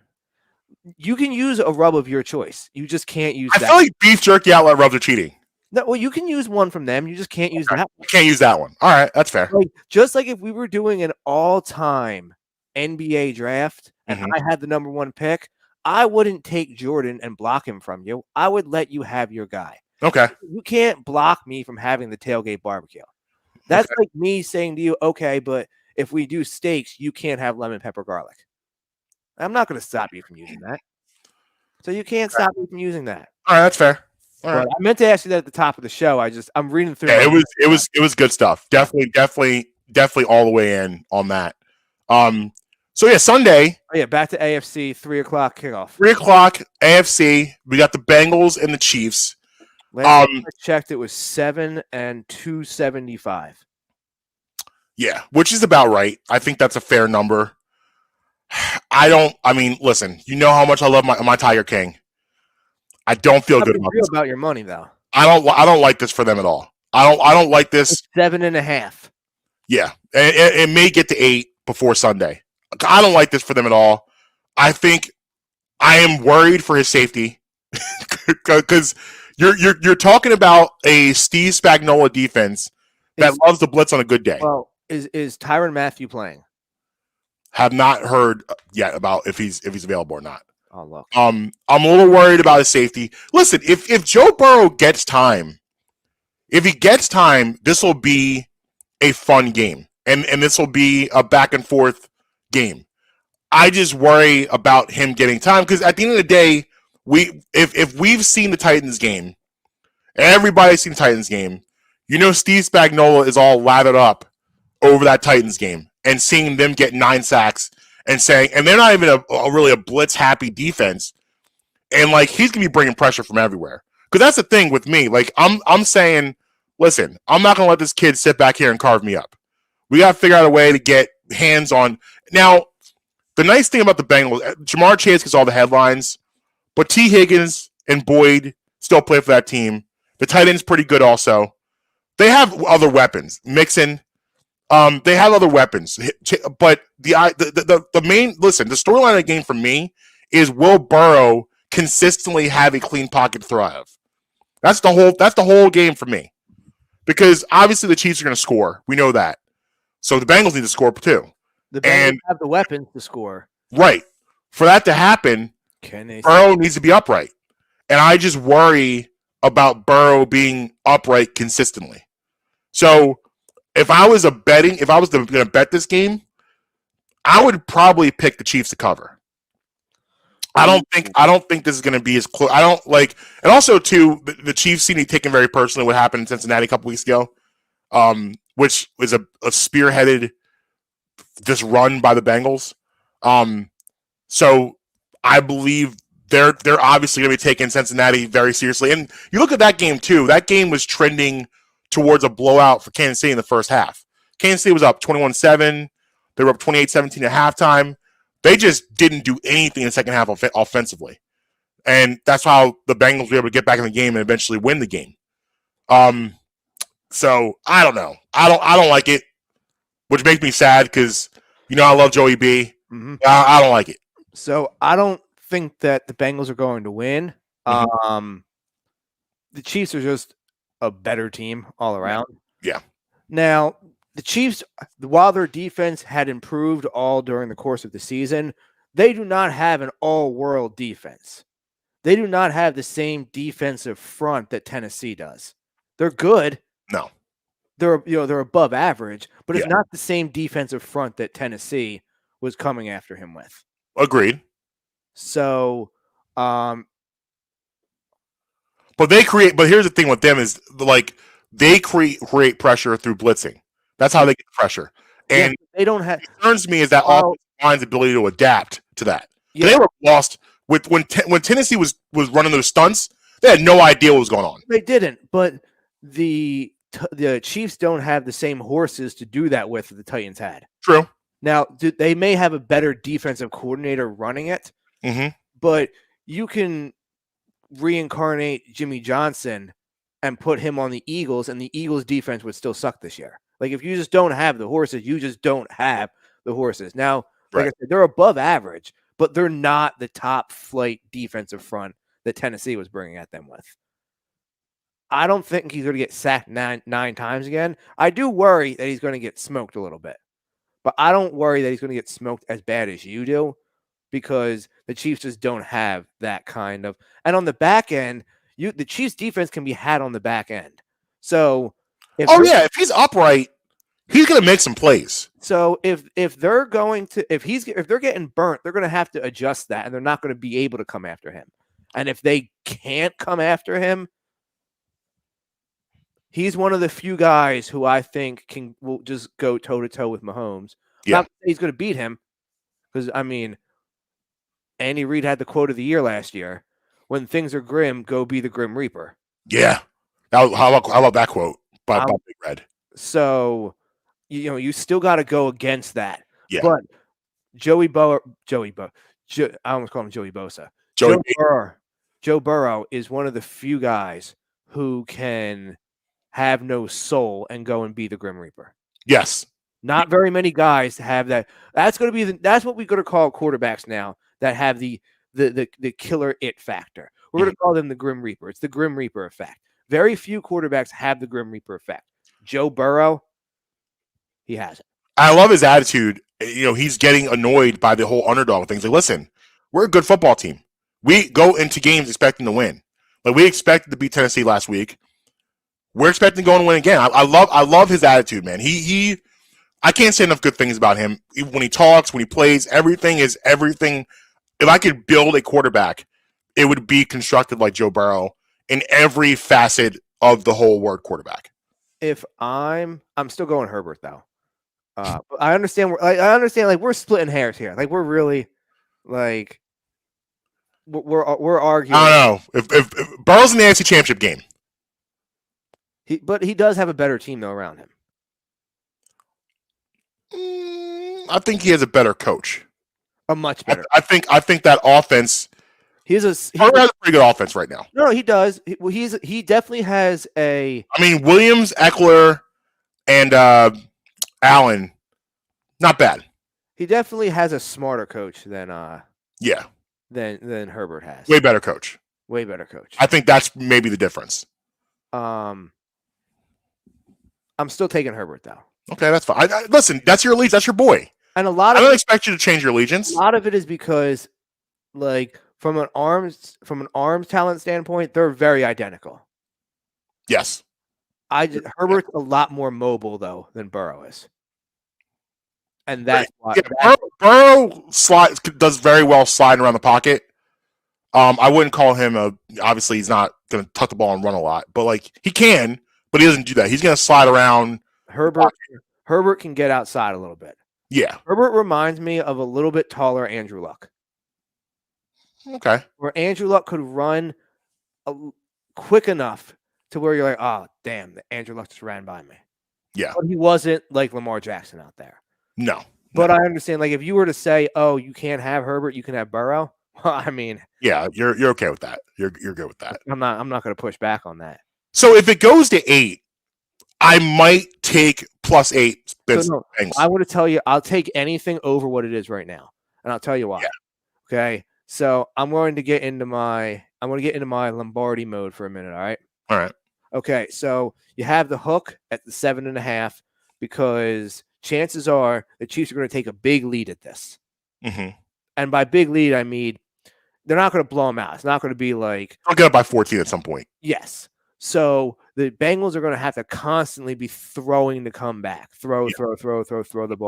You can use a rub of your choice. You just can't use. I feel like beef jerky outlet rubs are cheating. No, well, you can use one from them. You just can't use that one. You can't use that one. All right, that's fair. Just like if we were doing an all-time NBA draft and I had the number one pick, I wouldn't take Jordan and block him from you. I would let you have your guy. Okay. You can't block me from having the tailgate barbecue. That's like me saying to you, okay, but if we do steaks, you can't have lemon pepper garlic. I'm not going to stop you from using that. So you can't stop me from using that. All right, that's fair. All right. I meant to ask you that at the top of the show. I'm reading through. Yeah, it was good stuff. Definitely all the way in on that. So yeah, Sunday. Oh, yeah, back to AFC 3:00 kickoff. 3:00 AFC. We got the Bengals and the Chiefs. Last time I checked, it was 7 and 275. Yeah, which is about right. I think that's a fair number. I mean, listen, you know how much I love my Tiger King. I don't feel good about your money though. I don't like this for them at all. I don't like this. It's 7.5. Yeah, it may get to 8 before Sunday. I don't like this for them at all. I think I am worried for his safety because you're talking about a Steve Spagnuolo defense that loves the blitz on a good day. Well, is Tyrann Mathieu playing? Have not heard yet about if he's available or not. Oh, look. I'm a little worried about his safety. Listen, if Joe Burrow gets time, this will be a fun game, and this will be a back and forth game. I just worry about him getting time because at the end of the day, if we've seen the Titans game, everybody's seen the Titans game. You know, Steve Spagnuolo is all lathered up over that Titans game and seeing them get 9 sacks and saying, and they're not even really a blitz happy defense. And like, he's going to be bringing pressure from everywhere. Cause that's the thing with me. Like I'm saying, listen, I'm not going to let this kid sit back here and carve me up. We got to figure out a way to get hands on. Now, the nice thing about the Bengals, Jamar Chase gets all the headlines, but T. Higgins and Boyd still play for that team. The tight end's pretty good also. They have other weapons. Mixon, they have other weapons, but the main the storyline of the game for me is will Burrow consistently have a clean pocket to thrive? That's the whole game for me, because obviously the Chiefs are going to score. We know that, so the Bengals need to score too. The Bengals have the weapons to score. Right, for that to happen, Burrow needs to be upright, and I just worry about Burrow being upright consistently. So if I was going to bet this game, I would probably pick the Chiefs to cover. I don't think this is going to be as close. I don't like, and also too, the Chiefs seem to be taken very personally what happened in Cincinnati a couple weeks ago, which was a spearheaded just run by the Bengals. So I believe they're obviously going to be taking Cincinnati very seriously. And you look at that game too. That game was trending towards a blowout for Kansas City in the first half. Kansas City was up 21-7. They were up 28-17 at halftime. They just didn't do anything in the second half offensively. And that's how the Bengals were able to get back in the game and eventually win the game. So I don't know. I don't like it, which makes me sad because, you know, I love Joey B. Mm-hmm. I don't like it. So I don't think that the Bengals are going to win. Mm-hmm. The Chiefs are just a better team all around. Yeah. Now, the Chiefs, while their defense had improved all during the course of the season, they do not have an all-world defense. They do not have the same defensive front that Tennessee does. They're good. No. They're above average, but it's not the same defensive front that Tennessee was coming after him with. Agreed. So, but here's the thing with them is like they create pressure through blitzing. That's how they get pressure. And they don't have. What concerns me is that offensive line's ability to adapt to that. Yeah. They were lost with when Tennessee was running those stunts. They had no idea what was going on. They didn't, but the Chiefs don't have the same horses to do that with that the Titans had. True. Now, they may have a better defensive coordinator running it, but you can reincarnate Jimmy Johnson and put him on the Eagles, and the Eagles' defense would still suck this year. Like, if you just don't have the horses, you just don't have the horses. Now, like I said, they're above average, but they're not the top flight defensive front that Tennessee was bringing at them with. I don't think he's going to get sacked nine times again. I do worry that he's going to get smoked a little bit, but I don't worry that he's going to get smoked as bad as you do, because the Chiefs just don't have that kind of. And on the back end, the Chiefs defense can be had on the back end. So if he's upright, he's going to make some plays. So if they're going to if they're getting burnt, they're going to have to adjust that, and they're not going to be able to come after him. And if they can't come after him, he's one of the few guys who I think will just go toe to toe with Mahomes. Yeah, not he's going to beat him because I mean, Andy Reid had the quote of the year last year: "When things are grim, go be the Grim Reaper." Yeah. How about that quote by Big Red? So, you still got to go against that. Yeah. But I almost call him Joey Bosa. Joe Burrow is one of the few guys who can have no soul and go and be the Grim Reaper. Yes. Not very many guys have that. That's going to be that's what we're going to call quarterbacks now that have the killer it factor. We're going to call them the Grim Reaper. It's the Grim Reaper effect. Very few quarterbacks have the Grim Reaper effect. Joe Burrow, he has it. I love his attitude. He's getting annoyed by the whole underdog thing. He's like, listen, we're a good football team. We go into games expecting to win. Like we expected to beat Tennessee last week. We're expecting to go and win again. I love his attitude, man. I can't say enough good things about him. When he talks, when he plays, everything is everything. If I could build a quarterback, it would be constructed like Joe Burrow in every facet of the whole word quarterback. If I'm still going Herbert though. I understand. Like we're splitting hairs here. Like we're really, like, we're arguing. I don't know if Burrow's in the AFC Championship game. But he does have a better team though around him. I think he has a better coach. A much better. I think that offense. He has a pretty good offense right now. No, he does. He definitely has a. I mean, Williams, Eckler, and Allen, not bad. He definitely has a smarter coach than than Herbert has. Way better coach. Way better coach. I think that's maybe the difference. I'm still taking Herbert though. Okay, that's fine. Listen, that's your allegiance. That's your boy. And I don't expect you to change your allegiance. A lot of it is because, like, from an arms talent standpoint, they're very identical. Yes. Herbert's a lot more mobile though than Burrow is, and that's why Burrow does very well sliding around the pocket. I wouldn't call him obviously he's not going to tuck the ball and run a lot, but like he can, but he doesn't do that. He's going to slide around. Herbert can get outside a little bit. Yeah. Herbert reminds me of a little bit taller Andrew Luck. Okay. Where Andrew Luck could run quick enough to where you're like, oh, damn, Andrew Luck just ran by me. Yeah. But he wasn't like Lamar Jackson out there. No. But I understand, like, if you were to say, oh, you can't have Herbert, you can have Burrow. Well, I mean. Yeah, you're okay with that. You're good with that. I'm not going to push back on that. So if it goes to 8, I might take +8. I want to tell you, I'll take anything over what it is right now, and I'll tell you why. Yeah. Okay, so I'm going to get into my Lombardi mode for a minute. All right. Okay, so you have the hook at the 7.5 because chances are the Chiefs are going to take a big lead at this. Mm-hmm. And by big lead, I mean they're not going to blow them out. It's not going to be like I'll get up by 14 at some point. Yes. So the Bengals are going to have to constantly be throwing to come back. Throw the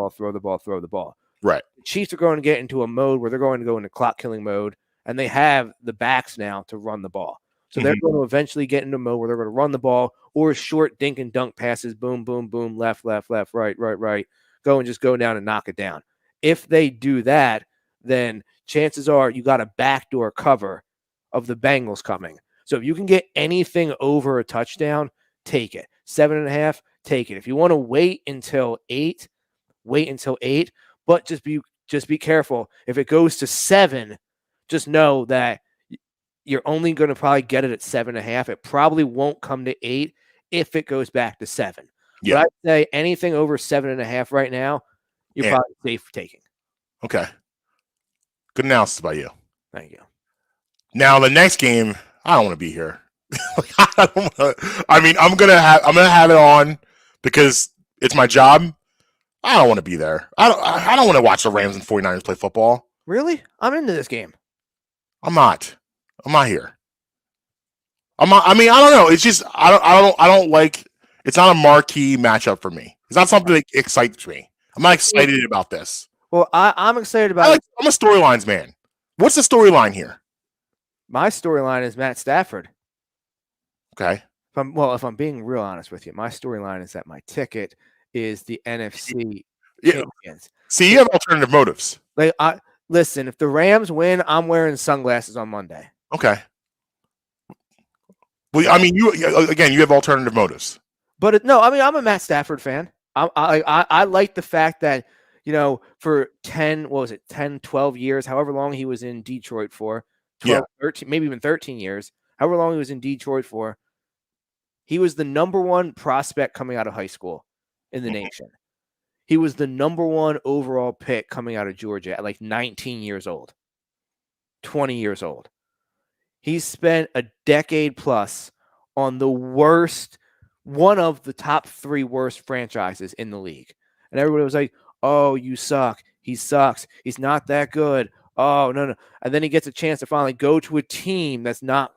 ball. Right. The Chiefs are going to get into a mode where they're going to go into clock killing mode, and they have the backs now to run the ball. So they're going to eventually get into a mode where they're going to run the ball or short dink and dunk passes, boom, boom, boom, left, right. Go and just go down and knock it down. If they do that, then chances are you got a backdoor cover of the Bengals coming. So if you can get anything over a touchdown, take it. 7.5, take it. If you want to wait until 8, wait until 8. But just be careful. If it goes to 7, just know that you're only going to probably get it at 7.5. It probably won't come to 8 if it goes back to 7. Yeah. But I'd say anything over 7.5 right now, you're probably safe for taking. Okay. Good analysis by you. Thank you. Now the next game, I don't want to be here. I'm gonna have it on because it's my job. I don't want to be there. I don't want to watch the Rams and 49ers play football. Really? I'm into this game. I'm not here. I'm not, I mean, I don't know. It's just I don't like. It's not a marquee matchup for me. It's not something that excites me. I'm not excited about this. Well, I'm excited about it. I'm a storylines man. What's the storyline here? My storyline is Matt Stafford. Okay. If I'm being real honest with you, my storyline is that my ticket is the NFC Yeah. champions. See, you have alternative motives. Like, listen, if the Rams win, I'm wearing sunglasses on Monday. Okay. Well, I mean, you have alternative motives. But no, I mean, I'm a Matt Stafford fan. I like the fact that, for 10, 12 years, however long he was in Detroit for, 12, 13, maybe even 13 years, however long he was in Detroit for, he was the number one prospect coming out of high school in the nation. He was the number one overall pick coming out of Georgia at like 19 years old, 20 years old. He spent a decade plus on one of the top 3 worst franchises in the league. And everybody was like, oh, you suck. He sucks. He's not that good. Oh, no. And then he gets a chance to finally go to a team that's not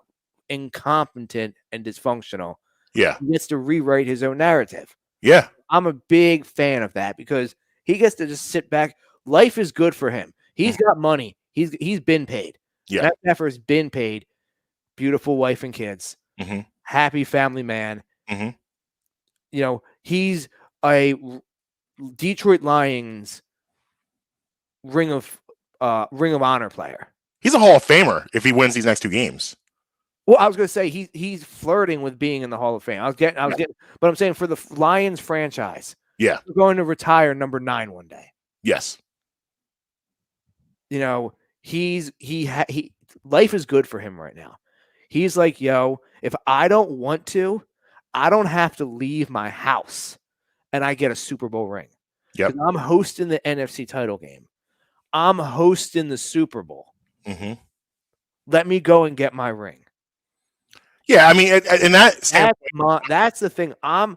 incompetent and dysfunctional. Yeah. He gets to rewrite his own narrative. Yeah. I'm a big fan of that because he gets to just sit back. Life is good for him. He's got money. He's been paid. Yeah. Matt Stafford's been paid. Beautiful wife and kids. Mm-hmm. Happy family man. Mm-hmm. He's a Detroit Lions Ring of Honor player. He's a Hall of Famer if he wins these next 2 games. Well, I was going to say he's flirting with being in the Hall of Fame. But I'm saying for the Lions franchise, yeah, we're going to retire number 9 one day. Yes. Life is good for him right now. He's like, if I don't want to, I don't have to leave my house and I get a Super Bowl ring. Yep. I'm hosting the NFC title game. I'm hosting the Super Bowl. Mm-hmm. Let me go and get my ring. Yeah, I mean, and that's the thing. I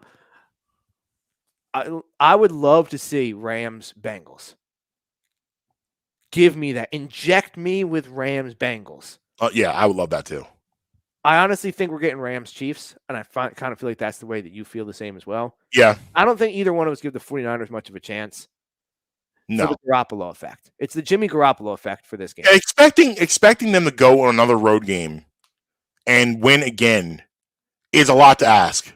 would love to see Rams Bengals. Give me that. Inject me with Rams Bengals. Yeah, I would love that too. I honestly think we're getting Rams Chiefs, and I kind of feel like that's the way that you feel the same as well. Yeah. I don't think either one of us give the 49ers much of a chance. No. For the Garoppolo effect. It's the Jimmy Garoppolo effect for this game. Yeah, expecting them to go on another road game and win again is a lot to ask.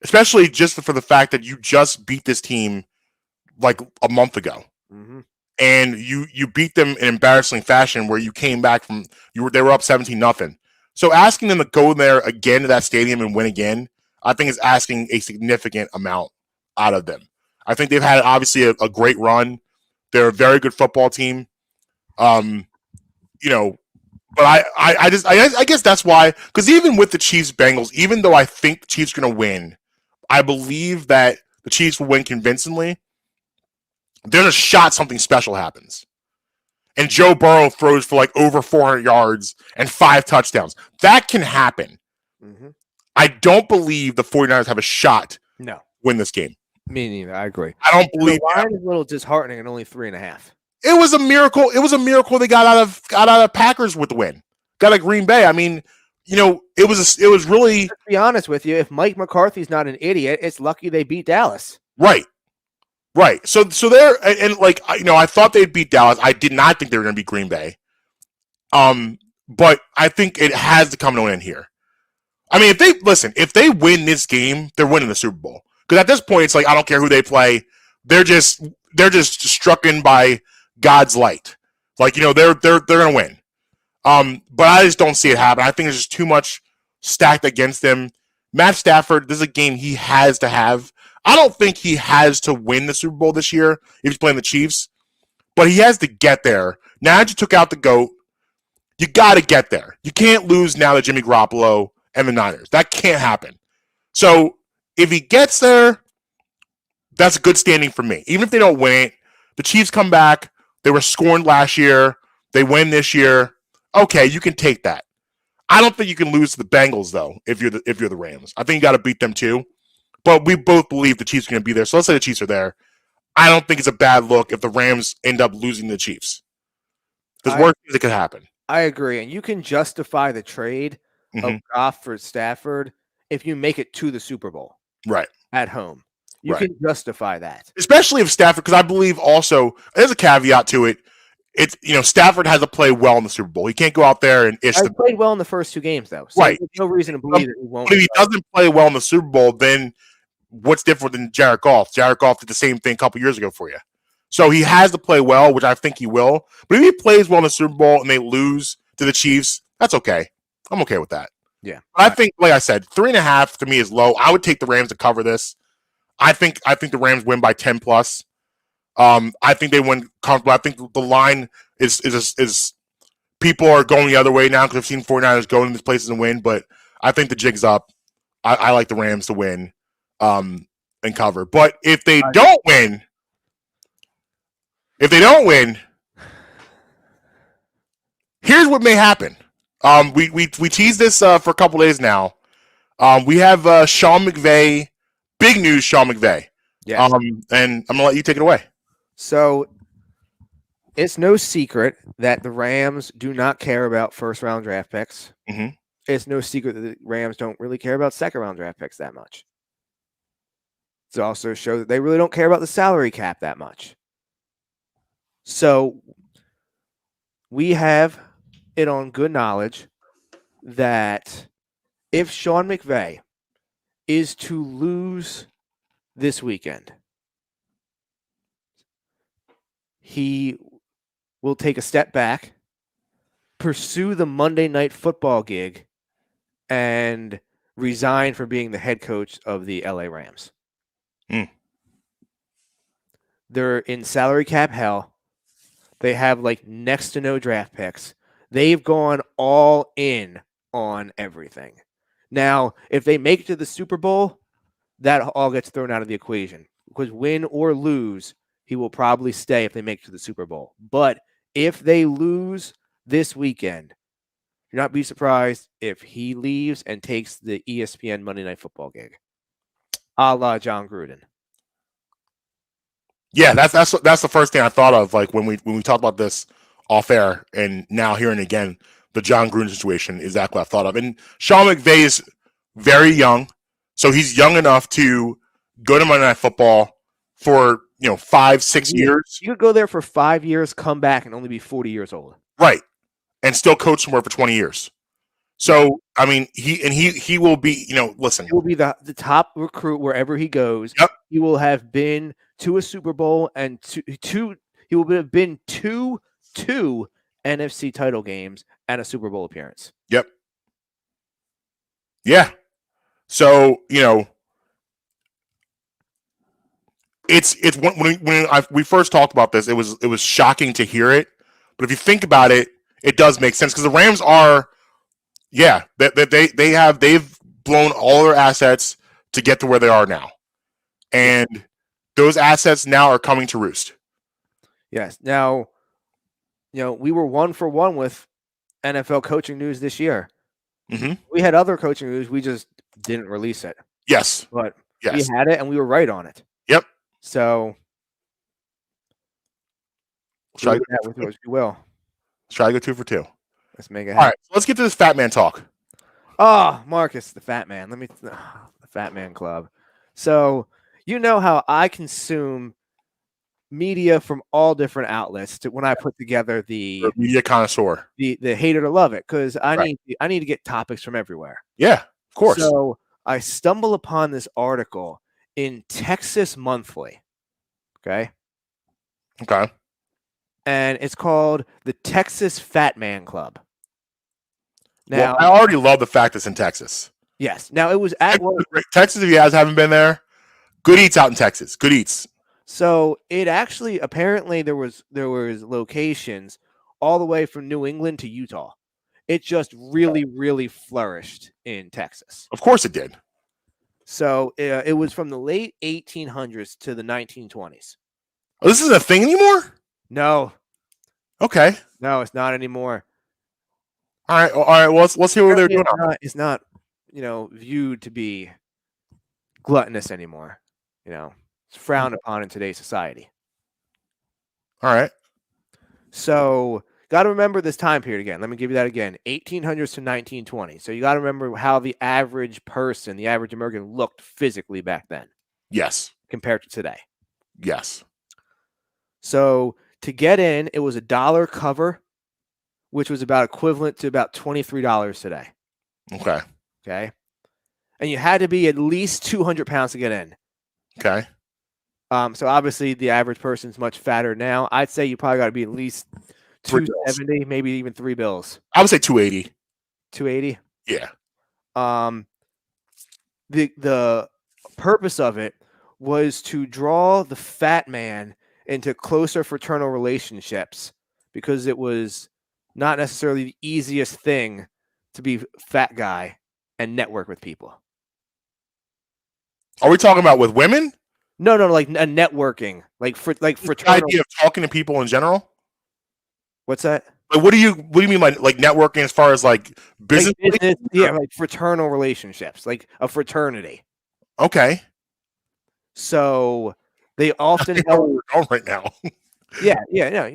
Especially just for the fact that you just beat this team like a month ago. Mm-hmm. And you beat them in embarrassing fashion where you came back from they were up 17-0. So asking them to go there again to that stadium and win again, I think is asking a significant amount out of them. I think they've had obviously a great run. They're a very good football team. But I guess that's why, because even with the Chiefs Bengals, even though I think the Chiefs are going to win, I believe that the Chiefs will win convincingly. There's a shot something special happens. And Joe Burrow throws for like over 400 yards and 5 touchdowns. That can happen. Mm-hmm. I don't believe the 49ers have a shot to win this game. Me neither. I agree. I don't believe the line is a little disheartening at only 3.5. It was a miracle. It was a miracle they got out of Packers with the win. Got a Green Bay. I mean, it was really. To be honest with you, if Mike McCarthy's not an idiot, it's lucky they beat Dallas. Right. So they're and I thought they'd beat Dallas. I did not think they were going to beat Green Bay. But I think it has to come to an end here. I mean, if they win this game, they're winning the Super Bowl. Because at this point, it's like I don't care who they play. They're just struck in by God's light. They're gonna win. But I just don't see it happen. I think there's just too much stacked against them. Matt Stafford, this is a game he has to have. I don't think he has to win the Super Bowl this year if he's playing the Chiefs, but he has to get there. Now that you took out the GOAT, you got to get there. You can't lose now to Jimmy Garoppolo and the Niners. That can't happen. So if he gets there, that's a good standing for me. Even if they don't win it, the Chiefs come back. They were scorned last year. They win this year. Okay, you can take that. I don't think you can lose to the Bengals though. If you're the Rams, I think you got to beat them too. But we both believe the Chiefs are going to be there. So let's say the Chiefs are there. I don't think it's a bad look if the Rams end up losing the Chiefs. There's worse things that could happen. I agree, and you can justify the trade of Goff for Stafford if you make it to the Super Bowl Right. at home. You Right. can justify that. Especially if Stafford, because I believe also there's a caveat to it. It's Stafford has to play well in the Super Bowl. He can't go out there and He played well in the first 2 games, though. So Right. there's no reason to believe that he won't. But if he doesn't play well in the Super Bowl, then what's different than Jared Goff? Jared Goff did the same thing a couple years ago for you. So he has to play well, which I think he will. But if he plays well in the Super Bowl and they lose to the Chiefs, that's okay. I'm okay with that. Yeah. But I think, like I said, 3.5 to me is low. I would take the Rams to cover this. I think the Rams win by 10 plus. I think they win comfortable. I think the line is people are going the other way now because I've seen 49ers go into these places and win, but I think the jig's up. I like the Rams to win and cover. But if they don't win, here's what may happen. We teased this for a couple days now. We have Sean McVay, big news, Sean McVay. Yeah. And I'm gonna let you take it away. So it's no secret that the Rams do not care about first-round draft picks. Mhm. It's no secret that the Rams don't really care about second-round draft picks that much. It's also show that they really don't care about the salary cap that much. So we have it on good knowledge that if Sean McVay is to lose this weekend, he will take a step back, pursue the Monday Night Football gig, and resign for being the head coach of the LA Rams. They're in salary cap hell. They have like next to no draft picks. They've gone all in on everything. Now, if they make it to the Super Bowl, that all gets thrown out of the equation. Because win or lose, he will probably stay if they make it to the Super Bowl. But if they lose this weekend, do not be surprised if he leaves and takes the ESPN Monday Night Football gig, a la John Gruden. Yeah, that's the first thing I thought of. Like when we talked about this off air, and now hearing again the John Gruden situation, exactly what I thought of. And Sean McVay is very young, so he's young enough to go to Monday Night Football for 5-6 years. You could go there for 5 years, come back, and only be 40 years old. Right. And still coach somewhere for 20 years. So, I mean, he will be, listen. He will be the top recruit wherever he goes. Yep. He will have been to a Super Bowl and he will have been to two NFC title games and a Super Bowl appearance. Yep. Yeah. So, it's when we first talked about this, it was shocking to hear it. But if you think about it, it does make sense because the Rams are, they've blown all their assets to get to where they are now, and those assets now are coming to roost. Yes. Now, we were 1 for 1 with NFL coaching news this year. Mm-hmm. We had other coaching news, we just didn't release it. Yes, but yes, we had it and we were right on it. Yep. So, try to that with us, we will. Let's try to go 2 for 2. Let's make it All happen. right, so let's get to this Fat Man talk. Oh, Marcus, the Fat Man. The Fat Man Club. So, you know how I consume media from all different outlets when I put together the media connoisseur, the hate it or love it, because I Right. need to get topics from everywhere. Yeah, of course. So I stumble upon this article in Texas Monthly. Okay. And it's called the Texas Fat Man Club. Now, I already love the fact it's in Texas. Yes. Now, it was at Texas. If you guys haven't been there, good eats out in Texas. Good eats. So it actually, apparently there was locations all the way from New England to Utah. It just really, really flourished in Texas. Of course it did. So it was from the late 1800s to the 1920s. Oh, this isn't a thing anymore? No. Okay. No, it's not anymore. All right. Well, let's hear what they're doing. It's not, viewed to be gluttonous anymore. It's frowned upon in today's society. All right. So got to remember this time period again. Let me give you that again. 1800s to 1920. So you got to remember how the average person, the average American, looked physically back then Yes. compared to today. Yes. So to get in, it was $1 cover, which was about equivalent to about $23 today. Okay. Okay. And you had to be at least 200 pounds to get in. Okay. So obviously the average person's much fatter now. I'd say you probably got to be at least 270, maybe even $3. I would say 280. 280. Yeah. The purpose of it was to draw the fat man into closer fraternal relationships because it was not necessarily the easiest thing to be fat guy and network with people. Are we talking about with women? No, like a networking, like The fraternal. idea of talking to people in general? What's that? Like, what do you mean by like networking as far as like business? Like business, yeah, like fraternal relationships, like a fraternity. Okay. So they often I know where we're going right now. yeah,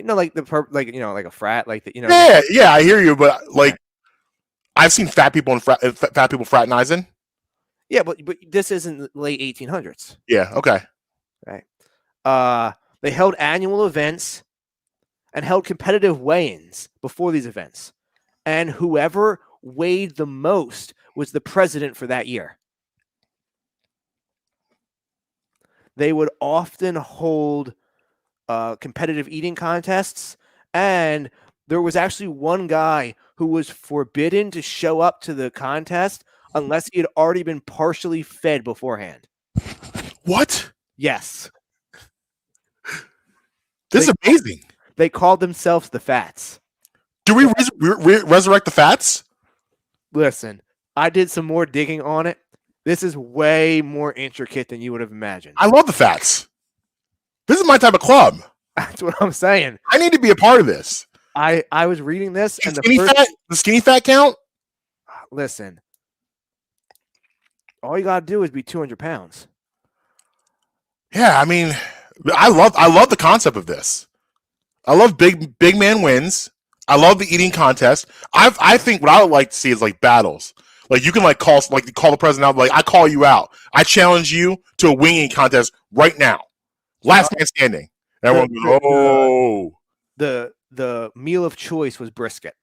like like a frat, like the, Yeah, I hear you, but like I've seen fat people and fat people fraternizing. yeah, but this isn't the late 1800s. Yeah, okay. They held annual events and held competitive weigh-ins before these events, and whoever weighed the most was the president for that year. They would often hold competitive eating contests, and there was actually one guy who was forbidden to show up to the contest unless he had already been partially fed beforehand. What? Yes. This is amazing. They called themselves the Fats. Do we resurrect the fats? Listen, I did some more digging on it. This is way more intricate than you would have imagined. I love the fats. This is my type of club. That's what I'm saying. I need to be a part of this. I was reading this and The skinny fat count? Listen, all you gotta do is be 200 pounds. Yeah, I mean, I love the concept of this. I love big man wins. I love the eating contest. I think what I would like to see is like battles. Like you can call the president out. Like I call you out. I challenge you to a winging contest right now. Last man standing. Everyone goes, oh. The meal of choice was brisket.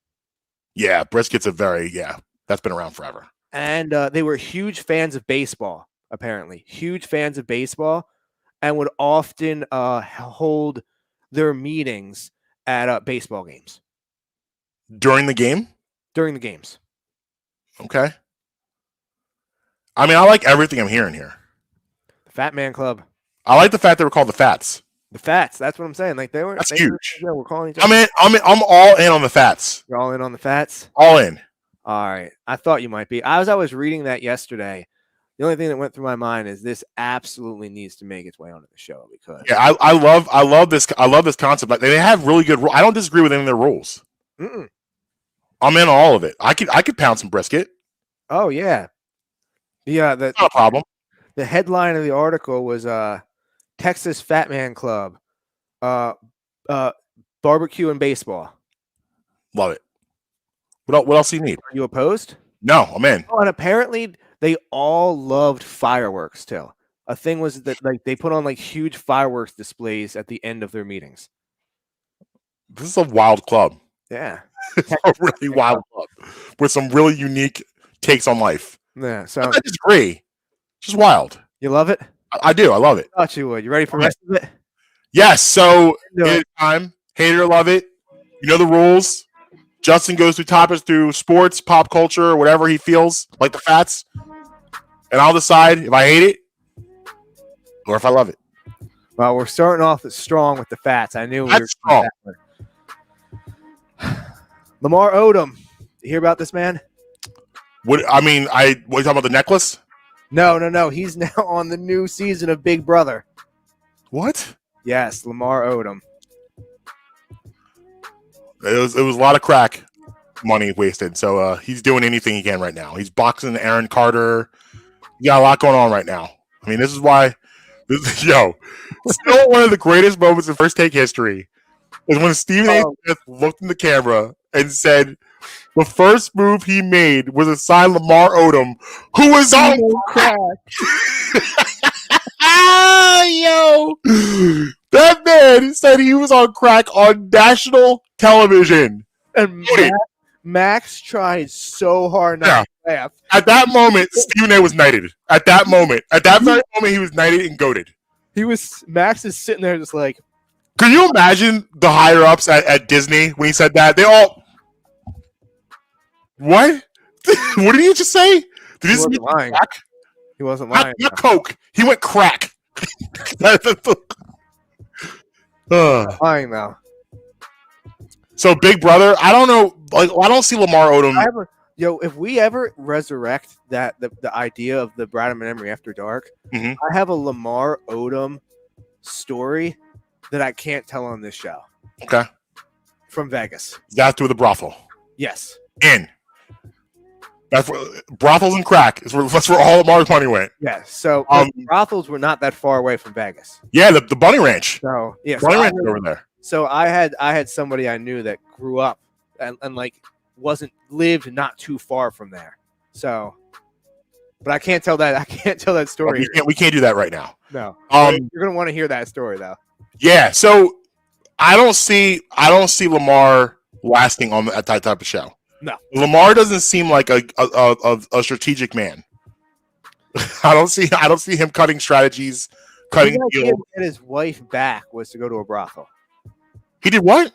Yeah, brisket's that's been around forever. And they were huge fans of baseball, apparently. Huge fans of baseball, and would often hold their meetings at baseball games. During the game? During the games. Okay. I mean, I like everything I'm hearing here. The Fat Man Club. I like the fact they were called the Fats. The Fats. That's what I'm saying. Like they were. That's huge. We're calling each other. I'm all in on the Fats. You're all in on the Fats. All in. All right. I thought you might be. As I was reading that yesterday, the only thing that went through my mind is this absolutely needs to make its way onto the show because I love this concept. Like they have really good. I don't disagree with any of their rules. Mm-mm. I'm in on all of it. I could pound some brisket. Oh yeah, yeah. Not a problem. The headline of the article was Texas Fat Man Club, barbecue and baseball. Love it. What else do you need? Are you opposed? No, I'm in. Oh, and apparently they all loved fireworks too. A thing was that they put on huge fireworks displays at the end of their meetings. This is a wild club. Yeah. It's a really wild club with some really unique takes on life. Yeah. So I disagree. It's just wild. You love it? I do. I love it. I thought you would. You ready for the rest of it? Yes. So it's time. Hate it or love it. You know the rules. Justin goes through topics through sports, pop culture, whatever he feels like the Fats, and I'll decide if I hate it or if I love it. Well, we're starting off strong with the Fats. I knew we were strong. Lamar Odom. You hear about this man? What are you talking about, the necklace? No. He's now on the new season of Big Brother. What? Yes, Lamar Odom. It was a lot of crack money wasted. So he's doing anything he can right now. He's boxing Aaron Carter. You got a lot going on right now. I mean, this is why still one of the greatest moments in First Take history is when Stephen A. Smith looked in the camera and said the first move he made was to sign Lamar Odom, who was on crack. Yo, that man said he was on crack on national television. And Max tried so hard not to laugh. At that moment, Stephen A. was knighted. At that very moment, he was knighted and goated. Max is sitting there just like. Could you imagine the higher ups at Disney when he said that? They all. What? What did he just say? Did he wasn't lying. Crack? He wasn't lying. Not coke. He went crack. Lying now. So Big Brother, I don't know. Like, I don't see Lamar Odom. If we ever resurrect that the idea of the Bradham and Emery After Dark, I have a Lamar Odom story that I can't tell on this show. Okay. From Vegas. That's through the brothel. Yes. That's where brothels and crack. That's where all of Lamar's money went. Yeah. So brothels were not that far away from Vegas. Yeah, the Bunny Ranch. So yeah, Bunny Ranch over there. So I had somebody I knew that grew up and like lived not too far from there. So, but I can't tell that story. We can't do that right now. No. You're gonna want to hear that story though. Yeah. So I don't see Lamar lasting on that type of show. No. Lamar doesn't seem like a strategic man. I don't see him cutting strategies, cutting deals. To get his wife back was to go to a brothel. He did what?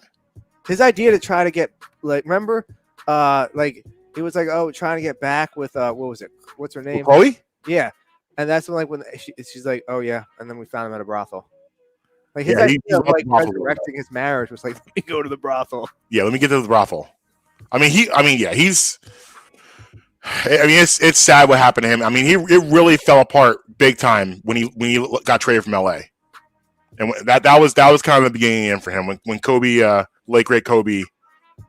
His idea to try to get remember, he was like, trying to get back with what was it? What's her name? Chloe? Yeah, and that's when she's like, oh yeah, and then we found him at a brothil. Like his idea of resurrecting his marriage was like, let me go to the brothel. Yeah, let me get to the brothel. It's sad what happened to him. I mean, it really fell apart big time when he got traded from LA. And that was kind of the beginning and end for him when Kobe, late great Kobe,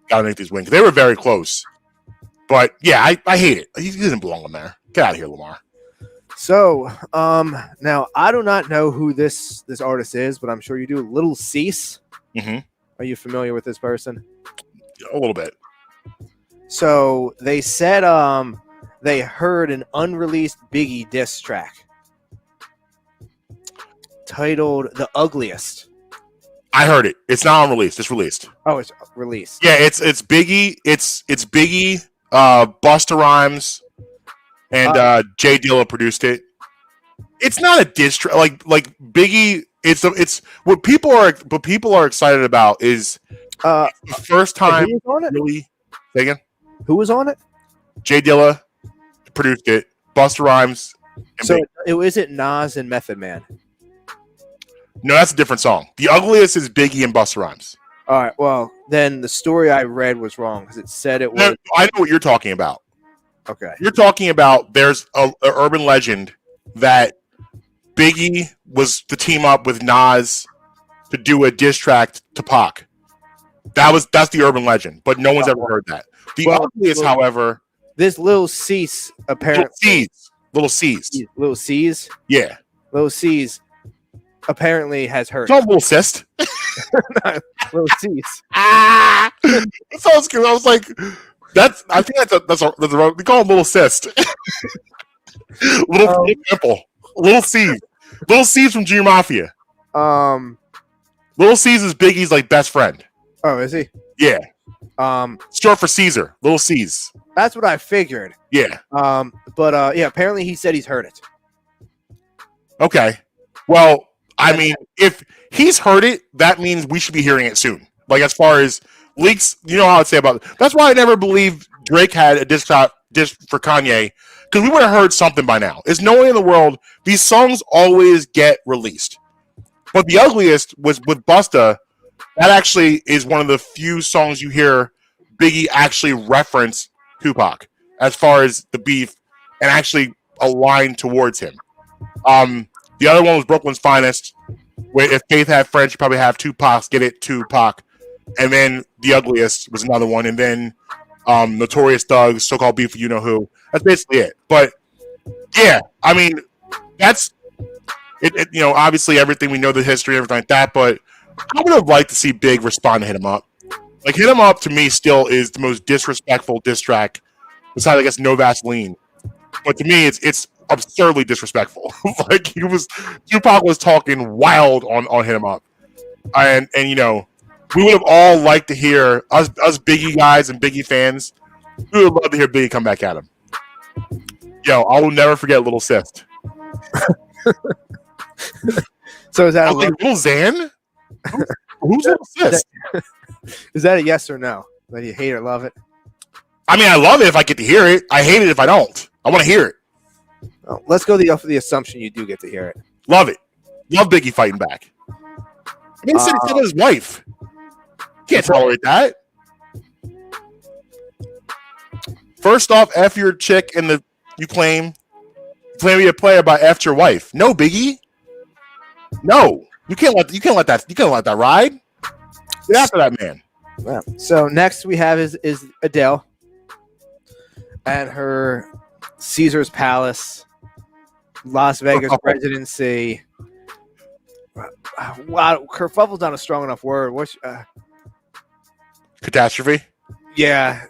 got underneath his wing. They were very close, but yeah, I hate it. He doesn't belong in there. Get out of here, Lamar. So, now I do not know who this artist is, but I'm sure you do. Little Cease. Mm-hmm. Are you familiar with this person? A little bit. So they said they heard an unreleased Biggie diss track titled "The Ugliest." I heard it. It's not unreleased. It's released. Oh, it's released. Yeah, it's Biggie. It's Biggie. Busta Rhymes and Jay Dilla produced it. It's not a diss track like Biggie. It's what people are excited about is the first time. Who was on it? Really? Say again. Who was on it? Jay Dilla produced it. Busta Rhymes. So is it Nas and Method Man? No, that's a different song. The Ugliest is Biggie and Busta Rhymes. All right. Well, then the story I read was wrong because it said it was. No, I know what you're talking about. Okay. You're talking about there's a urban legend that Biggie was to team up with Nas to do a diss track to Pac. That's the urban legend, but no one's ever heard that. The Ugliest, however, this Lil Cease apparently. Little C's. Little C's. Yeah. Little C's apparently has heard. Don't little cyst. Little C's. That sounds good. I was like, I think that's a we call him little cyst. little pimple. Little C's. Little C's from Junior Mafia. Little C's is Biggie's like best friend. Oh, is he? Yeah. Short for Caesar. Little C's. That's what I figured. Yeah. But yeah, apparently he said he's heard it. Okay. Well, I mean, if he's heard it, that means we should be hearing it soon. Like as far as leaks, you know how I'd say about it. That's why I never believed Drake had a diss for Kanye, because we would have heard something by now. There's no way in the world these songs always get released. But The Ugliest was with Busta. That actually is one of the few songs you hear Biggie actually reference Tupac as far as the beef and actually align towards him. The other one was Brooklyn's Finest, where if Faith had friends, she'd probably have Tupac's Get It Tupac. And then The Ugliest was another one. And then Notorious Thugs, So-Called Beef for You Know Who. That's basically it. But yeah, I mean, that's it, you know, obviously everything we know, the history, everything like that. But I would have liked to see Big respond to Hit 'Em Up. Like, Hit 'Em Up to me still is the most disrespectful diss track, besides, I guess, No Vaseline. But to me, it's absurdly disrespectful. Like, Tupac was talking wild on Hit 'Em Up. And we would have all liked to hear, us Biggie guys and Biggie fans, we would love to hear Biggie come back at him. Yo, I will never forget Little Sis. So is that Little Xan? Who's Little Sis? Is that a yes or no? That you hate or love it? I mean, I love it if I get to hear it. I hate it if I don't. I want to hear it. Oh, let's go off the assumption you do get to hear it. Love it. Love Biggie fighting back. I mean, he said with his wife. Can't tolerate that. First off, F your chick and you claim to be a player by F your wife. No, Biggie. No. You can't let that ride. Get after that man. Yeah. So next we have is Adele and her Caesar's Palace, Las Vegas residency. Wow, kerfuffle's not a strong enough word. Catastrophe. Yeah,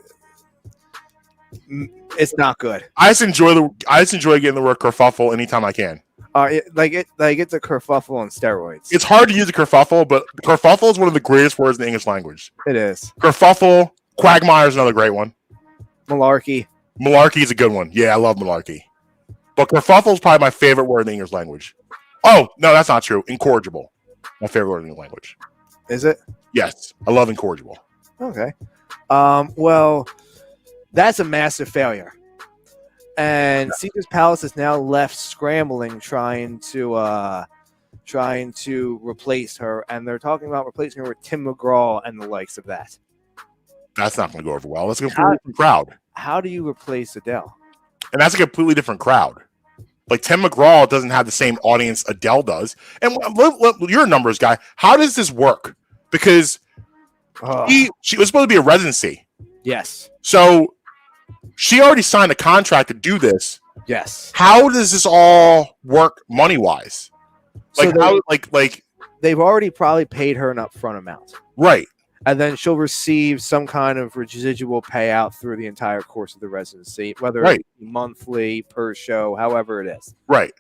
it's not good. I just enjoy getting the word kerfuffle anytime I can. It's a kerfuffle on steroids. It's hard to use a kerfuffle, but kerfuffle is one of the greatest words in the English language. It is. Kerfuffle, quagmire is another great one. Malarkey. Malarkey is a good one. Yeah, I love malarkey. But kerfuffle is probably my favorite word in the English language. Oh, no, that's not true. Incorrigible. My favorite word in the language. Is it? Yes. I love incorrigible. Okay. Well, that's a massive failure. And Caesar's Palace is now left scrambling, trying to replace her. And they're talking about replacing her with Tim McGraw and the likes of that. That's not going to go over well. That's a completely different crowd. How do you replace Adele? And that's a completely different crowd. Like, Tim McGraw doesn't have the same audience Adele does. And you're a numbers guy. How does this work? Because she was supposed to be a residency. Yes. So she already signed a contract to do this. Yes. How does this all work money-wise? Like, they've already probably paid her an upfront amount. Right. And then she'll receive some kind of residual payout through the entire course of the residency, whether it's monthly, per show, however it is. Right.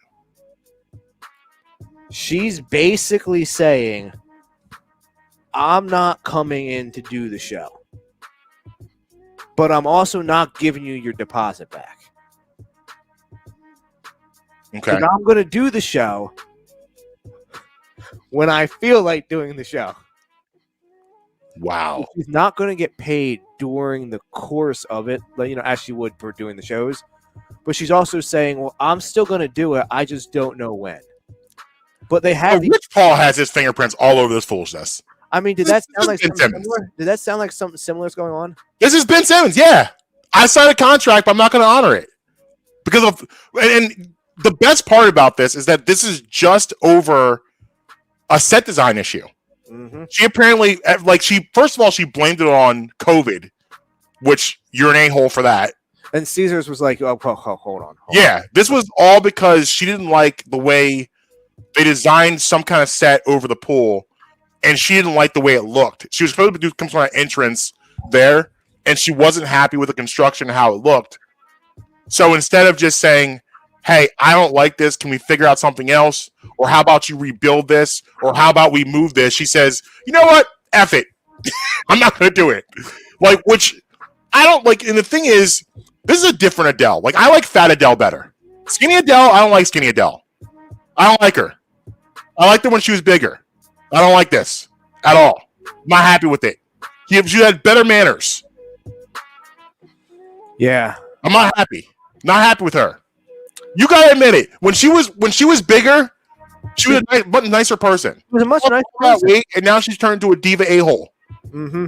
She's basically saying, I'm not coming in to do the show, but I'm also not giving you your deposit back. Okay. And I'm going to do the show when I feel like doing the show. Wow. She's not going to get paid during the course of it, as she would for doing the shows. But she's also saying, well, I'm still going to do it. I just don't know when. But they have Rich Paul has his fingerprints all over this foolishness. I mean, did that sound like something similar? Did that sound like something similar is going on? This is Ben Simmons. Yeah. I signed a contract, but I'm not going to honor it. Because of, and the best part about this is that this is just over a set design issue. Mm-hmm. She apparently, first of all, she blamed it on COVID, which you're an a-hole for that. And Caesars was like, oh, hold on. This was all because she didn't like the way they designed some kind of set over the pool, and she didn't like the way it looked. She was supposed to do some sort of entrance there, and she wasn't happy with the construction and how it looked. So instead of just saying, hey, I don't like this, can we figure out something else? Or how about you rebuild this? Or how about we move this? She says, you know what? F it. I'm not going to do it. Which I don't like. And the thing is, this is a different Adele. I like fat Adele better. Skinny Adele, I don't like skinny Adele. I don't like her. I liked her when she was bigger. I don't like this at all. I'm not happy with it. She had better manners. Yeah. I'm not happy. Not happy with her. You gotta admit it. When she was bigger, she was a much nicer person. She was a much nicer person. And now she's turned into a diva a-hole. Mm-hmm.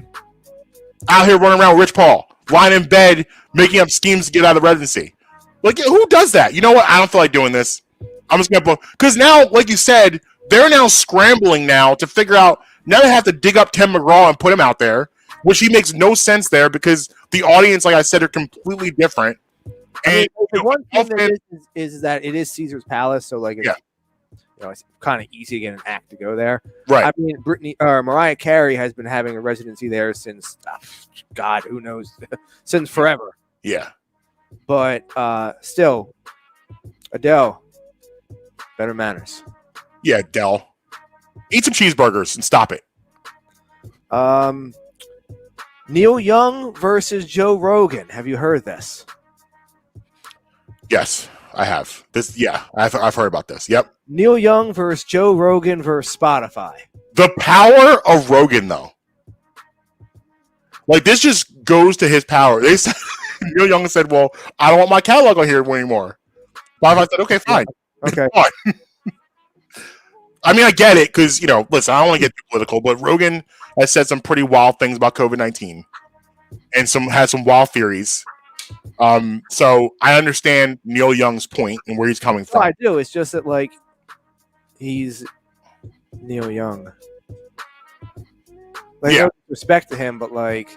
Out here running around with Rich Paul, lying in bed, making up schemes to get out of the residency. Who does that? You know what? I don't feel like doing this. I'm just gonna because now, like you said, they're now scrambling now to figure out. Now they have to dig up Tim McGraw and put him out there, which he makes no sense there because the audience, like I said, are completely different. And the one thing that is that it is Caesar's Palace, so it's kind of easy to get an act to go there. Right. I mean, Mariah Carey has been having a residency there since, God, who knows, since forever. Yeah. But still, Adele, better manners. Yeah, Dell. Eat some cheeseburgers and stop it. Neil Young versus Joe Rogan. Have you heard this? Yes, I have. I've heard about this. Yep. Neil Young versus Joe Rogan versus Spotify. The power of Rogan, though. Like, this just goes to his power. They said, Neil Young said, well, I don't want my catalog on here anymore. Spotify said, okay, fine. Okay. I mean, I get it because, listen, I don't want to get too political, but Rogan has said some pretty wild things about COVID-19 and has some wild theories. So I understand Neil Young's point and where he's coming from. Well, I do. It's just that, like, he's Neil Young. Like, no respect to him, but, like,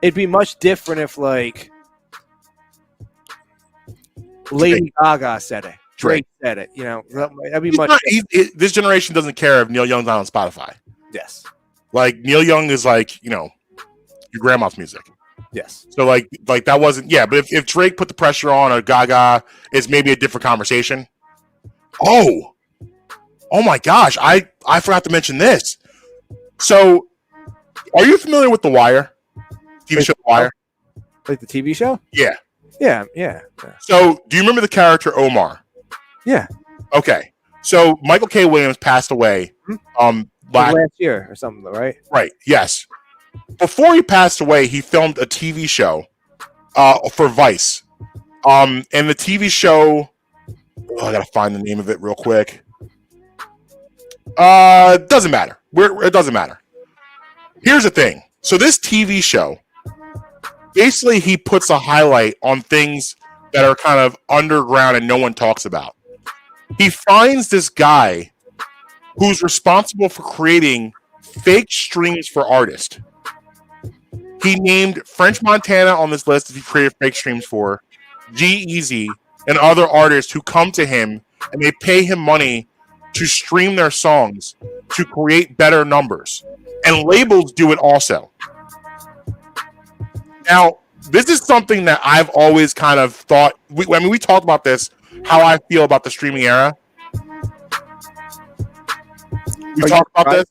it'd be much different if, like, Lady Gaga said it. Drake said it. That'd be much. This generation doesn't care if Neil Young's not on Spotify. Yes. Like, Neil Young is like, your grandma's music. Yes. So like that wasn't, but if Drake put the pressure on or Gaga, it's maybe a different conversation. Oh my gosh. I forgot to mention this. So are you familiar with The Wire? TV show The Wire? Like the TV show? Yeah. Yeah. So do you remember the character Omar? Yeah. Okay. So Michael K. Williams passed away last year or something, right? Right. Yes. Before he passed away, he filmed a TV show for Vice. And the TV show, I gotta find the name of it real quick. Doesn't matter. It doesn't matter. Here's the thing. So this TV show, basically he puts a highlight on things that are kind of underground and no one talks about. He finds this guy who's responsible for creating fake streams for artists. He named French Montana on this list that he created fake streams for, G-Eazy, and other artists who come to him and they pay him money to stream their songs to create better numbers. And labels do it also. Now, this is something that I've always kind of thought, we talked about this, how I feel about the streaming era. We talked about this.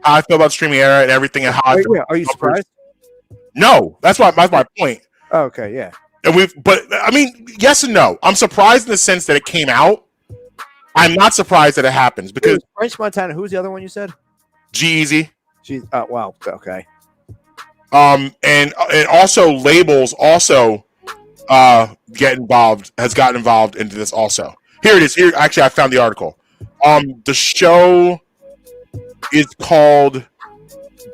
How I feel about the streaming era and everything and how I feel. Are you surprised? No, that's my point. Oh, okay, yeah. But I mean, yes and no. I'm surprised in the sense that it came out. I'm not surprised that it happens because French Montana. Who's the other one you said? G-Eazy. She's wow. Okay. And also labels also has gotten involved into this also. Here it is. Here, actually, I found the article. The show is called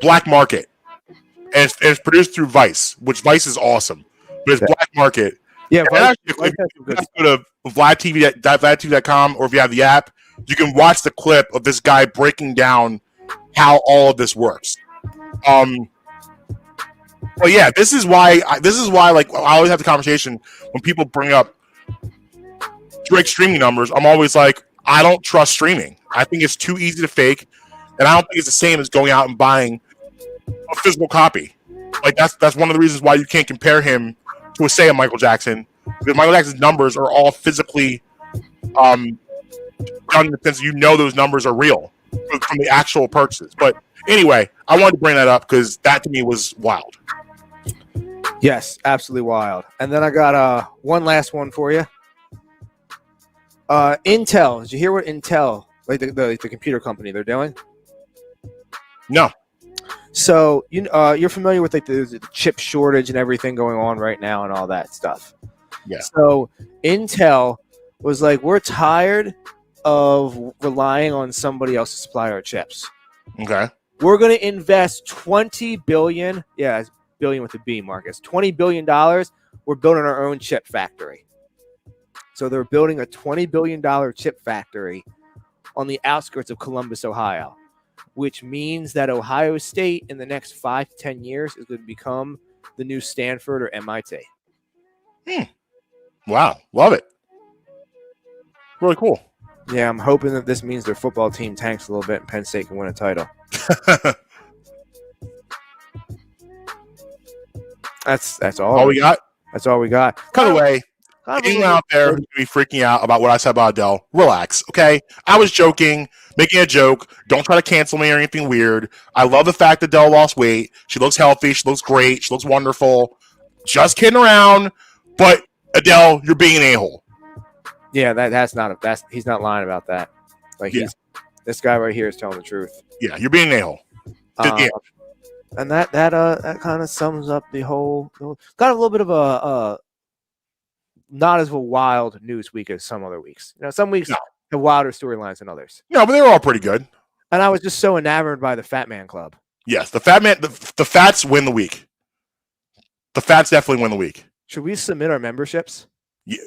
Black Market, and it's produced through Vice, which Vice is awesome. But it's Black Market. Yeah, Vice, if you go to VladTV.com, or if you have the app, you can watch the clip of this guy breaking down how all of this works. Well, yeah, this is why like I always have the conversation when people bring up Drake streaming numbers. I'm always like, I don't trust streaming. I think it's too easy to fake, and I don't think it's the same as going out and buying a physical copy. Like that's one of the reasons why you can't compare him to a Michael Jackson, because Michael Jackson's numbers are all physically done in the sense those numbers are real from the actual purchases. But anyway, I wanted to bring that up because that to me was wild. Yes, absolutely wild. And then I got one last one for you. Intel. Did you hear what Intel, like the computer company, they're doing? No. So you're familiar with like the chip shortage and everything going on right now and all that stuff. Yeah. So Intel was like, we're tired of relying on somebody else to supply our chips. Okay. We're going to invest $20 billion. Yeah, it's billion with a B, Marcus. $20 billion. We're building our own chip factory. So they're building a $20 billion chip factory on the outskirts of Columbus, Ohio, which means that Ohio State in the next 5 to 10 years is going to become the new Stanford or MIT. Wow. Love it. Really cool. Yeah, I'm hoping that this means their football team tanks a little bit and Penn State can win a title. That's all. All we got. That's all we got. By the way, Kind of anyone out there who's gonna be freaking out about what I said about Adele, relax, okay? I was joking, making a joke. Don't try to cancel me or anything weird. I love the fact that Adele lost weight. She looks healthy. She looks great. She looks wonderful. Just kidding around. But Adele, you're being an a-hole. Yeah, that's he's not lying about that. Like this guy right here is telling the truth. Yeah, you're being an a-hole. And that kind of sums up the whole. Got a little bit of a not as a wild news week as some other weeks. Some weeks have wilder storylines than others. No, but they were all pretty good. And I was just so enamored by the Fat Man Club. Yes, the Fats win the week. The Fats definitely win the week. Should we submit our memberships?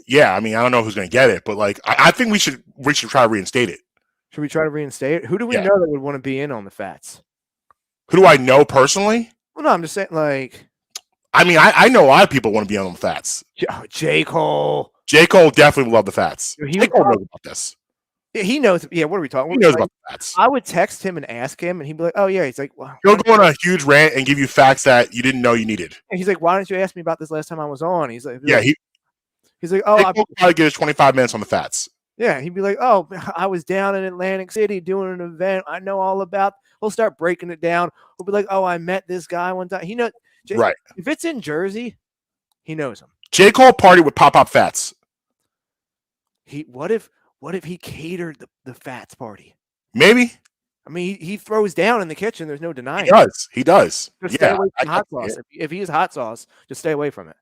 Yeah, I mean, I don't know who's going to get it, but like, I think we should try to reinstate it. Should we try to reinstate it? Who do we know that would want to be in on the Fats? Who do I know personally? Well, no, I'm just saying, like. I mean, I know a lot of people want to be on the Fats. J. Cole. J. Cole definitely would love the Fats. J. Cole knows about this. Yeah, he knows. Yeah, what are we talking? He knows about the Fats. I would text him and ask him, and he'd be like, "Oh yeah." He's like, "Well, he'll go on a huge rant and give you facts that you didn't know you needed." And he's like, "Why didn't you ask me about this last time I was on?" He's like, he's like, "Oh, I probably give us 25 minutes on the Fats." Yeah, he'd be like, "Oh, I was down in Atlantic City doing an event. I know all about." He'll start breaking it down. He'll be like, "Oh, I met this guy one time." He knows. Right. If it's in Jersey, he knows him. J. Cole party with Pop Fats. What if he catered the Fats party? Maybe. I mean, he throws down in the kitchen. There's no denying. He does. Just stay away from hot sauce. If he is hot sauce, just stay away from it.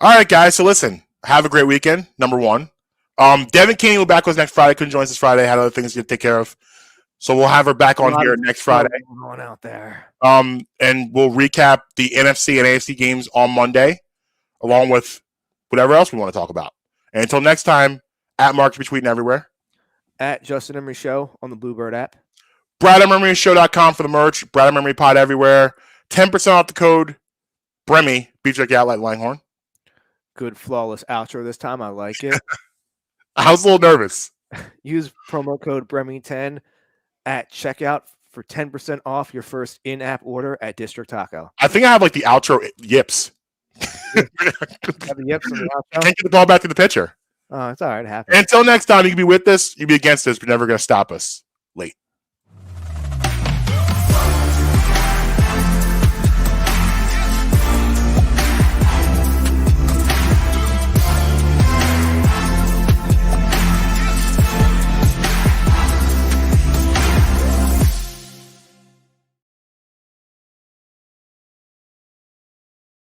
All right, guys. So listen, have a great weekend. Number one. Devin King will be back with us next Friday. Couldn't join us this Friday. Had other things to take care of. So we'll have her back on here next Friday. Going out there. And we'll recap the NFC and AFC games on Monday, along with whatever else we want to talk about. And until next time, at Marques Between everywhere. At Justin Emery Show on the Bluebird app. BradAndMemoryShow.com for the merch. Brad and Memory Pod everywhere. 10% off the code Bremy. Beach like Outlet Langhorn. Good flawless outro this time. I like it. I was a little nervous. Use promo code Bremy10 at checkout for 10% off your first in-app order at District Taco. I think I have like the outro yips. Have the yips on the outro? Can't get the ball back to the pitcher. Oh, it's all right. It happens. Until next time, you can be with us, you can be against us, but never going to stop us. Late.